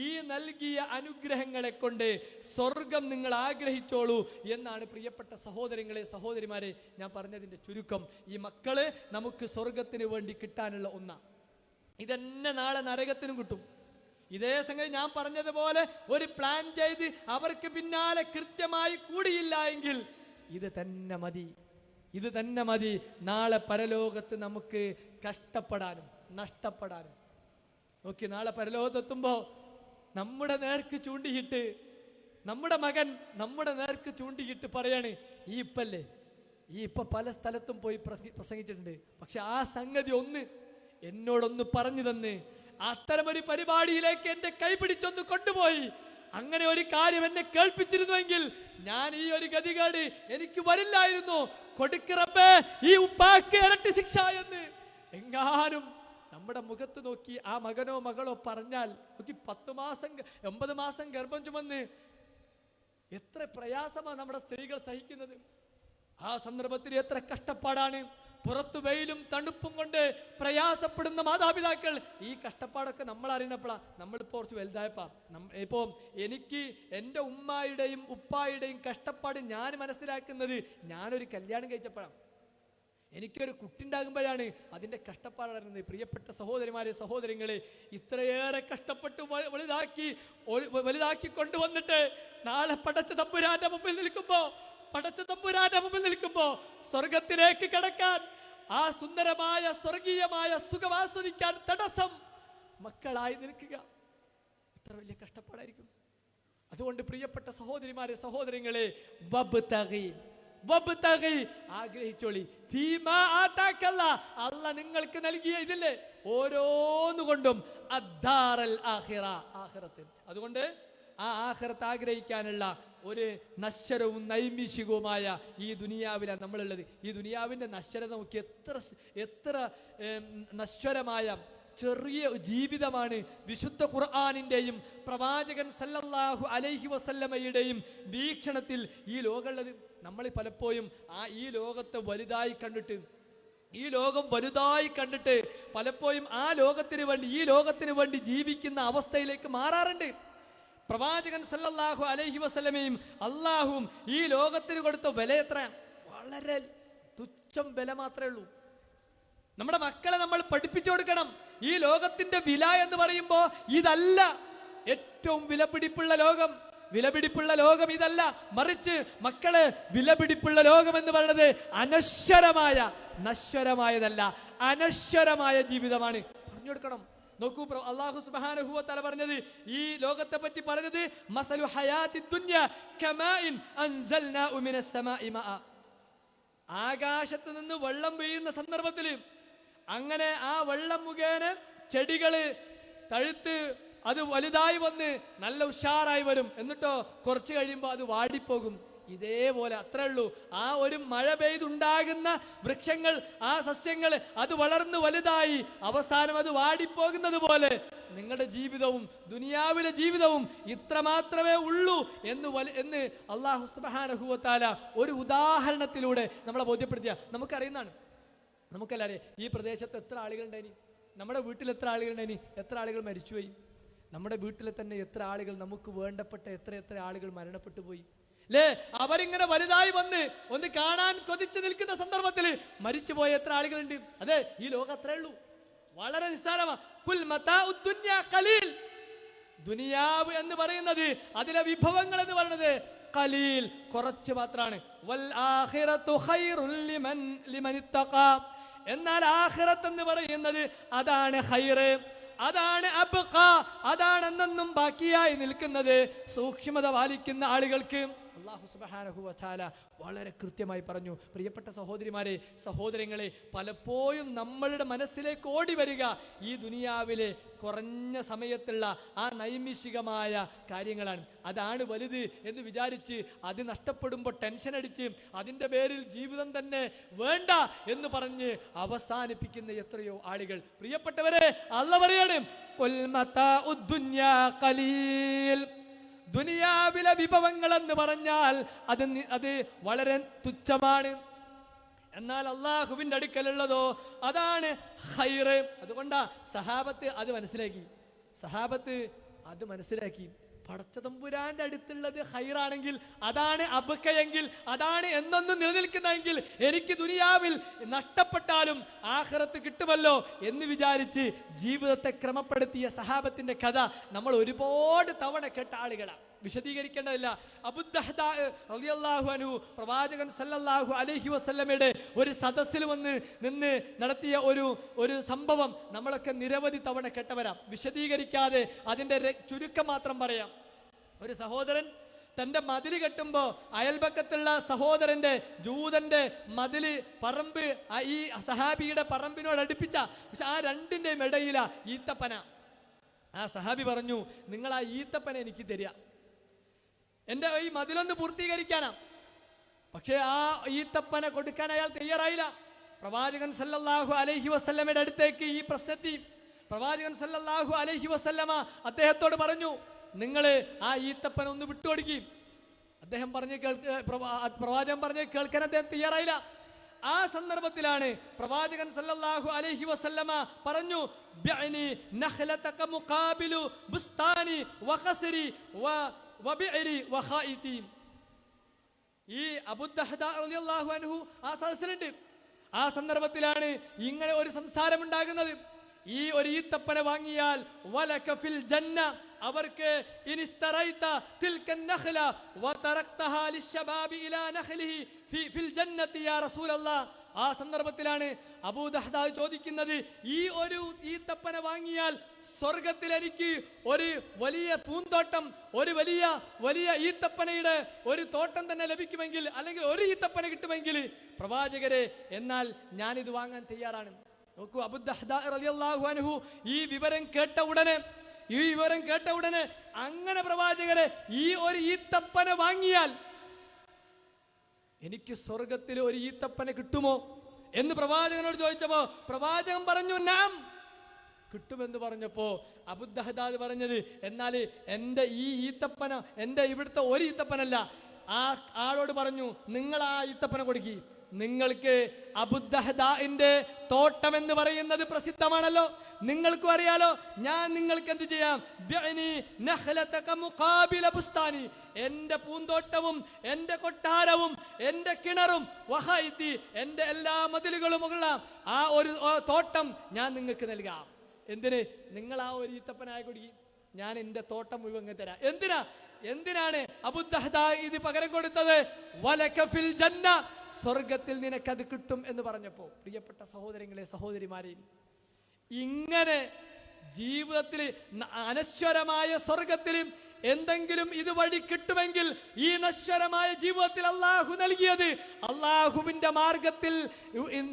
ഈ നൽകിയ അനുഗ്രഹങ്ങളെ കൊണ്ട് സ്വർഗം നിങ്ങൾ ആഗ്രഹിച്ചോളൂ എന്നാണ് പ്രിയപ്പെട്ട സഹോദരങ്ങളെ, സഹോദരിമാരെ, ഞാൻ പറഞ്ഞതിന്റെ ചുരുക്കം. ഈ മക്കള് നമുക്ക് സ്വർഗത്തിന് വേണ്ടി കിട്ടാനുള്ള ഒന്നാ. ഇതെന്നെ നാളെ നരകത്തിനും കിട്ടും. ഇതേ സംഗതി ഞാൻ പറഞ്ഞതുപോലെ ഒരു പ്ലാൻ ചെയ്ത് അവർക്ക് പിന്നാലെ കൃത്യമായി കൂടിയില്ല എങ്കിൽ ഇത് തന്നെ മതി, ഇത് തന്നെ മതി നാളെ പരലോകത്ത് നമുക്ക് കഷ്ടപ്പെടാനും നഷ്ടപ്പെടാനും. നോക്കി, നാളെ പരലോകത്തെത്തുമ്പോ നമ്മുടെ നേർക്ക് ചൂണ്ടിയിട്ട്, നമ്മുടെ മകൻ നമ്മുടെ നേർക്ക് ചൂണ്ടിയിട്ട് പറയാണ്, ഈ ഇപ്പല്ലേ, ഈ ഇപ്പൊ പല സ്ഥലത്തും പോയി പ്രസംഗിച്ചിട്ടുണ്ട്, പക്ഷെ ആ സംഗതി ഒന്ന് എന്നോടൊന്ന് പറഞ്ഞു തന്ന് അത്തരമൊരു പരിപാടിയിലേക്ക് എന്റെ കൈ പിടിച്ചൊന്ന് കൊണ്ടുപോയി അങ്ങനെ ഒരു കാര്യം എന്നെ കേൾപ്പിച്ചിരുന്നുവെങ്കിൽ ഞാൻ ഈ ഒരു ഗതികേട് എനിക്ക് വരില്ലായിരുന്നു. കൊടുക്കറപ്പേ ഈ ഉപ്പാക്ക് ഇരട്ടി ശിക്ഷ എന്ന് എങ്ങാനും നമ്മുടെ മുഖത്ത് നോക്കി ആ മകനോ മകളോ പറഞ്ഞാൽ, നോക്കി 10 മാസം 9 മാസം ഗർഭം ചുമന്ന് എത്ര പ്രയാസമാണ് നമ്മുടെ സ്ത്രീകൾ സഹിക്കുന്നത്. ആ സന്ദർഭത്തിൽ എത്ര കഷ്ടപ്പാടാണ്. പുറത്തു വെയിലും തണുപ്പും കൊണ്ട് പ്രയാസപ്പെടുന്ന മാതാപിതാക്കൾ. ഈ കഷ്ടപ്പാടൊക്കെ നമ്മൾ അറിയണപ്പോഴാണ്, നമ്മളിപ്പോൾ കുറച്ച് വലുതായപ്പാ. ഇപ്പോൾ എനിക്ക് എൻ്റെ ഉമ്മായുടെയും ഉപ്പായുടെയും കഷ്ടപ്പാട് ഞാൻ മനസ്സിലാക്കുന്നത് ഞാനൊരു കല്യാണം കഴിച്ചപ്പോഴാണ്. എനിക്കൊരു കുട്ടി ഉണ്ടാകുമ്പോഴാണ് അതിൻ്റെ കഷ്ടപ്പാട് അറിയുന്നത്. പ്രിയപ്പെട്ട സഹോദരിമാരെ, സഹോദരങ്ങളെ, ഇത്രയേറെ കഷ്ടപ്പെട്ട് വലുതാക്കി കൊണ്ടുവന്നിട്ട് നാളെ പടച്ച തമ്പുരാന്റെ മുമ്പിൽ നിൽക്കുമ്പോ സ്വർഗത്തിലേക്ക് കടക്കാൻ, ആ സുന്ദരമായ സ്വർഗീയമായ സുഖം ആസ്വദിക്കാൻ തടസ്സം മക്കളായി നിൽക്കുക എത്ര വലിയ കഷ്ടപ്പാടായിരിക്കും. അതുകൊണ്ട് പ്രിയപ്പെട്ട സഹോദരിമാരെ, സഹോദരങ്ങളെ, ആഗ്രഹിച്ചോളി. അല്ല നിങ്ങൾക്ക് നൽകിയ ഇതില്ലേ ഓരോന്നുകൊണ്ടും ആഖിറത്ത്. അതുകൊണ്ട് ആ ആഖിറത്ത് ആഗ്രഹിക്കാനുള്ള ഒരു നശ്വരവും നൈമിഷികവുമായ ഈ ദുനിയാവിലാണ് നമ്മളുള്ളത്. ഈ ദുനിയാവിൻ്റെ നശ്വരത നോക്കി എത്ര നശ്വരമായ ചെറിയ ജീവിതമാണ് വിശുദ്ധ ഖുർആനിന്റെയും പ്രവാചകൻ സല്ലല്ലാഹു അലൈഹി വസല്ലമയുടെയും വീക്ഷണത്തിൽ ഈ ലോകമുള്ളത്. നമ്മൾ പലപ്പോഴും ഈ ലോകത്തെ വലുതായി കണ്ടിട്ട്, ഈ ലോകം വലുതായി കണ്ടിട്ട് പലപ്പോഴും ഈ ലോകത്തിന് വേണ്ടി ജീവിക്കുന്ന അവസ്ഥയിലേക്ക് മാറാറുണ്ട്. പ്രവാചകൻ സല്ലല്ലാഹു അലൈഹി വസല്ലമയും അള്ളാഹുവും ഈ ലോകത്തിന് കൊടുത്ത വില എത്ര? വളരെ തുച്ഛം വില മാത്രമേ ഉള്ളൂ. നമ്മുടെ മക്കളെ നമ്മൾ പഠിപ്പിച്ചു കൊടുക്കണം. ഈ ലോകത്തിന്റെ വില എന്ന് പറയുമ്പോൾ ഇതല്ല ഏറ്റവും വിലപിടിപ്പുള്ള ലോകം. വിലപിടിപ്പുള്ള ലോകം ഇതല്ല, മറിച്ച് മക്കള് വിലപിടിപ്പുള്ള ലോകം എന്ന് പറയുന്നത് നശ്വരമായതല്ല, അനശ്വരമായ ജീവിതമാണ്. പറഞ്ഞു കൊടുക്കണം. നോക്കൂ, അല്ലാഹു സുബ്ഹാനഹു വ തആല പറഞ്ഞത്, ഈ ലോകത്തെ പറ്റി പറഞ്ഞത് മസലു ഹയാത്തി ദുനിയ കമാഇൻ അൻസൽനാഉ മിനസ് സമാഇ മാഅ. ആകാശത്ത് നിന്ന് വെള്ളം വീഴുന്ന സന്ദർഭത്തിൽ അങ്ങനെ ആ വെള്ളം മുഖേന ചെടികള് തഴുത്ത് അത് വലുതായി വന്ന് നല്ല ഉഷാറായി വരും. എന്നിട്ടോ കുറച്ച് കഴിയുമ്പോൾ അത് വാടിപ്പോകും. ഇതേപോലെ അത്രേ ഉള്ളൂ. ആ ഒരു മഴ പെയ്തുണ്ടാകുന്ന വൃക്ഷങ്ങൾ, ആ സസ്യങ്ങൾ അത് വളർന്ന് വലുതായി അവസാനം അത് വാടിപ്പോകുന്നത് പോലെ നിങ്ങളുടെ ജീവിതവും ദുനിയാവിലെ ജീവിതവും ഇത്ര മാത്രമേ ഉള്ളൂ എന്ന് അല്ലാഹു സുബ്ഹാനഹു വ തആല ഒരു ഉദാഹരണത്തിലൂടെ നമ്മളെ ബോധ്യപ്പെടുത്തിയ നമുക്കറിയുന്നതാണ്. നമുക്കല്ലാതെ ഈ പ്രദേശത്ത് എത്ര ആളുകളുണ്ടായിനി, നമ്മുടെ വീട്ടിൽ എത്ര ആളുകളുണ്ടായിനി, എത്ര ആളുകൾ മരിച്ചുപോയി, നമ്മുടെ വീട്ടിൽ തന്നെ എത്ര ആളുകൾ, നമുക്ക് വേണ്ടപ്പെട്ട എത്ര ആളുകൾ മരണപ്പെട്ടു പോയി അല്ലേ? അവരിങ്ങനെ വലുതായി വന്ന് ഒന്ന് കാണാൻ കൊതിച്ചു നിൽക്കുന്ന സന്ദർഭത്തിൽ മരിച്ചുപോയ എത്ര ആളുകളുണ്ട്? അതെ, ഈ ലോകം അത്രേ ഉള്ളൂ, വളരെ നിസ്സാരമാണ്. ദുനിയാവ് എന്ന് പറയുന്നത്, അതിലെ വിഭവങ്ങൾ എന്ന് പറയുന്നത് ഖലീൽ, കുറച്ച് മാത്രമാണ്. എന്നാൽ ആഖിറത്ത് എന്ന് പറയുന്നത് അതാണ് ഖൈറ്, അതാണ് അബ്ഖ, അതാണ് എന്നെന്നും ബാക്കിയായി നിൽക്കുന്നത്. സൂക്ഷ്മത പാലിക്കുന്ന ആളുകൾക്ക് അല്ലാഹു സുബ്ഹാനഹു വ തആല വളരെ കൃത്യമായി പറഞ്ഞു. പ്രിയപ്പെട്ട സഹോദരിമാരെ, സഹോദരങ്ങളെ, പലപ്പോഴും നമ്മളുടെ മനസ്സിലേക്ക് ഓടി വരിക ഈ ദുനിയാവിലെ കുറഞ്ഞ സമയത്തുള്ള ആ നൈമിഷികമായ കാര്യങ്ങളാണ്. അതാണ് വലുത് എന്ന് വിചാരിച്ച് അത് നഷ്ടപ്പെടുമ്പോൾ ടെൻഷൻ അടിച്ച് അതിൻ്റെ പേരിൽ ജീവിതം തന്നെ വേണ്ട എന്ന് പറഞ്ഞ് അവസാനിപ്പിക്കുന്ന എത്രയോ ആളുകൾ. പ്രിയപ്പെട്ടവരെ, അല്ലാഹു പറയാണ്, ഖുൽ മതാഉദ് ദുനിയാ ഖലീൽ. ദുനിയാവിലെ വിഭവങ്ങൾ എന്ന് പറഞ്ഞാൽ അത് വളരെ തുച്ഛമാണ്. എന്നാൽ അള്ളാഹുവിന്റെ അടുക്കലുള്ളതോ അതാണ് ഖൈറ്. അതുകൊണ്ടാ സഹാബത്ത് അത് മനസ്സിലാക്കി. പടച്ചതമ്പുരാന്റെ അടുത്തുള്ളത് ഖൈറാണെങ്കിൽ, അതാണ് അബ്ഖയെങ്കിൽ, അതാണ് എന്നൊന്നും നിലനിൽക്കുന്നതെങ്കിൽ, എനിക്ക് ദുനിയാവിൽ നഷ്ടപ്പെട്ടാലും ആഖിറത്ത് കിട്ടുമല്ലോ എന്ന് വിചാരിച്ച് ജീവിതത്തെ ക്രമപ്പെടുത്തിയ സഹാബത്തിന്റെ കഥ നമ്മൾ ഒരുപാട് തവണ കേട്ട ആളുകളാണ്, വിശദീകരിക്കേണ്ടതില്ല. അബൂദഹ്ദാ റളിയല്ലാഹു അൻഹു പ്രവാചകൻ സല്ലല്ലാഹു അലൈഹി വസല്ലമയുടെ ഒരു സദസ്സിൽ നിന്ന് നടത്തിയ ഒരു സംഭവം നമ്മളൊക്കെ നിരവധി തവണ കേട്ടവരാം. വിശദീകരിക്കാതെ അതിൻ്റെ ചുരുക്കം മാത്രം പറയാം. ഒരു സഹോദരൻ തൻ്റെ മതില് കെട്ടുമ്പോൾ അയൽപക്കത്തുള്ള സഹോദരന്റെ ജൂതന്റെ മതില് പറമ്പ് ഈ സഹാബിയുടെ പറമ്പിനോട് അടുപ്പിച്ച, പക്ഷെ ആ രണ്ടിൻ്റെയും ഇടയില ഈത്തപ്പന. ആ സഹാബി പറഞ്ഞു, നിങ്ങൾ ആ ഈത്തപ്പന എനിക്ക് തരിക, എൻ്റെ ഈ മതിലൊന്ന് പൂർത്തീകരിക്കാനാ. പക്ഷേ ആ ഈത്തപ്പന കൊടുക്കാൻ അയാൾ തയ്യാറായില്ല. പ്രവാചകൻ സല്ലല്ലാഹു അലൈഹി വസല്ലമയുടെ അടുത്തേക്ക് ഈ പ്രശ്നത്തിൽ പ്രവാചകൻ സല്ലല്ലാഹു അലൈഹി വസല്ലമ അദ്ദേഹത്തോട് പറഞ്ഞു, നിങ്ങൾ ആ ഈത്തപ്പന ഒന്ന് വിട്ടുകൊടുക്കി. അദ്ദേഹം പ്രവാചകൻ പറഞ്ഞ് കേൾക്കാൻ അദ്ദേഹം തയ്യാറായില്ല. ആ സന്ദർഭത്തിലാണ് പ്രവാചകൻ സല്ലല്ലാഹു അലൈഹി വസല്ലമ പറഞ്ഞു, ബിഅനി നഖലതക മുഖാബിലു ബുസ്താനി വഖസ്രി വബിഇരി വഖായിതി. ഈ അബൂദഹ്ദാ റളിയല്ലാഹു അൻഹു ആ സദസ്സിലുണ്ട്. ആ സന്ദർഭത്തിലാണ് ഇങ്ങനെ ഒരു സംസാരം ഉണ്ടാകുന്നത്. ഈ ഒരു ഈത്തപ്പന വാങ്ങിയാൽ വലക ഫിൽ ജന്ന, അവർക്ക് ഇനിസ്തറൈത തിൽക നഖല വതറക്തഹാ ലിശ്ശബാബി ഇലാ നഖലിഹി ഫിൽ ജന്നതി യാ റസൂലല്ലാഹ്. ആ സന്ദർഭത്തിലാണ് അബൂദഹ്ദാ ചോദിക്കുന്നത്, ഈ ഒരു ഈത്തപ്പന വാങ്ങിയാൽ സ്വർഗത്തിൽ എനിക്ക് ഒരു വലിയ പൂന്തോട്ടം, ഒരു വലിയ ഈത്തപ്പനയുടെ ഒരു തോട്ടം തന്നെ ലഭിക്കുമെങ്കിൽ, അല്ലെങ്കിൽ ഒരു ഈത്തപ്പന കിട്ടുമെങ്കിൽ പ്രവാചകരെ, എന്നാൽ ഞാനിത് വാങ്ങാൻ തയ്യാറാണ്. നോക്കൂ, അബൂദഹ്ദാ റളിയല്ലാഹു അൻഹു ഈ വിവരം കേട്ട ഉടനെ അങ്ങനെ പ്രവാചകരെ, ഈ ഒരു ഈത്തപ്പന വാങ്ങിയാൽ എനിക്ക് സ്വർഗത്തിൽ ഒരു ഈത്തപ്പന കിട്ടുമോ എന്ന് പ്രവാചകനോട് ചോദിച്ചപ്പോ പ്രവാചകൻ പറഞ്ഞു, നാം, കിട്ടുമെന്ന് പറഞ്ഞപ്പോ അബൂദഹദാദ് പറഞ്ഞത്, എന്നാൽ എൻ്റെ ഈ ഈത്തപ്പന എൻ്റെ ഇവിടുത്തെ ഒരു ഈത്തപ്പനല്ല. ആ ആളോട് പറഞ്ഞു, നിങ്ങൾ ആ ഈത്തപ്പന കൊടുക്കി. നിങ്ങൾക്ക് അബൂദഹദാഇന്റെ തോട്ടം എന്ന് പറയുന്നത് പ്രസിദ്ധമാണല്ലോ, നിങ്ങൾക്കും അറിയാലോ. ഞാൻ നിങ്ങൾക്ക് എന്ത് ചെയ്യാം? എന്റെ പൂന്തോട്ടവും എന്റെ കൊട്ടാരവും എന്റെ കിണറും വഹൈതി എന്റെ എല്ലാ മതിലുകളും ഉള്ള ആ ഒരു തോട്ടം ഞാൻ നിങ്ങൾക്ക് നൽകാം. എന്തിന്? നിങ്ങൾ ആ ഒരു ഈത്തപ്പനായ കുടുങ്ങി, ഞാൻ എന്റെ തോട്ടം മുഴുവൻ തരാം. എന്തിനാണ് അബൂദഹദാ ഇത് പകരം കൊടുത്തത്? വലക ഫിൽ ജന്ന, സ്വർഗത്തിൽ നിനക്കത് കിട്ടും എന്ന് പറഞ്ഞപ്പോ, പ്രിയപ്പെട്ട സഹോദരങ്ങളെ സഹോദരിമാരെ, ഇങ്ങനെ ജീവിതത്തിൽ അനശ്വരമായ സ്വർഗത്തിൽ എന്തെങ്കിലും ഇതുവഴി കിട്ടുമെങ്കിൽ ഈ നശ്വരമായ ജീവിതത്തിൽ അള്ളാഹു നൽകിയത് അള്ളാഹുവിന്റെ മാർഗത്തിൽ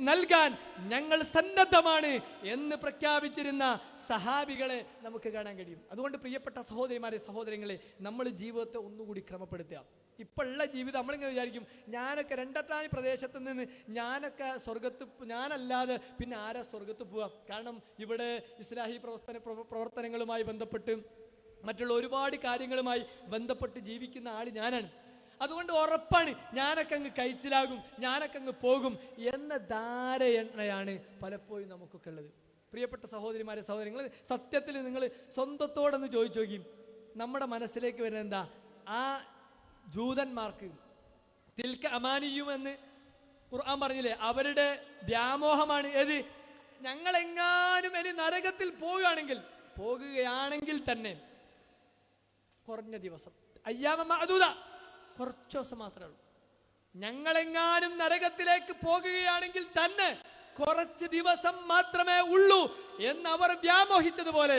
നൽകാൻ ഞങ്ങൾ സന്നദ്ധമാണ് എന്ന് പ്രഖ്യാപിച്ചിരുന്ന സഹാബികളെ നമുക്ക് കാണാൻ കഴിയും. അതുകൊണ്ട് പ്രിയപ്പെട്ട സഹോദരിമാരെ സഹോദരങ്ങളെ, നമ്മൾ ജീവിതത്തെ ഒന്നുകൂടി ക്രമപ്പെടുത്തുക. ഇപ്പോഴുള്ള ജീവിതം നമ്മളിങ്ങനെ വിചാരിക്കും, ഞാനൊക്കെ രണ്ടത്താണി പ്രദേശത്ത് നിന്ന് ഞാനൊക്കെ സ്വർഗത്ത്, ഞാനല്ലാതെ പിന്നെ ആരാ സ്വർഗത്ത് പോവാം? കാരണം ഇവിടെ ഇസ്ലാഹി പ്രവർത്തനങ്ങളുമായി ബന്ധപ്പെട്ട് മറ്റുള്ള ഒരുപാട് കാര്യങ്ങളുമായി ബന്ധപ്പെട്ട് ജീവിക്കുന്ന ആൾ ഞാനാണ്. അതുകൊണ്ട് ഉറപ്പാണ് ഞാനൊക്കെ അങ്ങ് കഴിച്ചിലാകും, ഞാനൊക്കെ അങ്ങ് പോകും എന്ന ധാരണയാണ് പലപ്പോഴും നമുക്കൊക്കെ ഉള്ളത്. പ്രിയപ്പെട്ട സഹോദരിമാരെ സഹോദരങ്ങൾ, സത്യത്തിൽ നിങ്ങൾ സ്വന്തത്തോടൊന്ന് ചോദിച്ചു നോക്കി, നമ്മുടെ മനസ്സിലേക്ക് വരുന്നത് എന്താ? ആ ജൂതന്മാർക്ക് തിൽക്ക അമാനിയും എന്ന് ഖുർആൻ പറഞ്ഞില്ലേ, അവരുടെ വ്യാമോഹമാണ് ഏത്? ഞങ്ങളെങ്ങാനും ഇനി നരകത്തിൽ പോകുകയാണെങ്കിൽ തന്നെ കുറഞ്ഞ ദിവസം, അയ്യാമ മഅദൂദ, കുറച്ച് ദിവസം മാത്രമേ ഉള്ളൂ. ഞങ്ങളെങ്ങാനും നരകത്തിലേക്ക് പോകുകയാണെങ്കിൽ തന്നെ കുറച്ച് ദിവസം മാത്രമേ ഉള്ളൂ എന്ന് അവർ വ്യാമോഹിച്ചതുപോലെ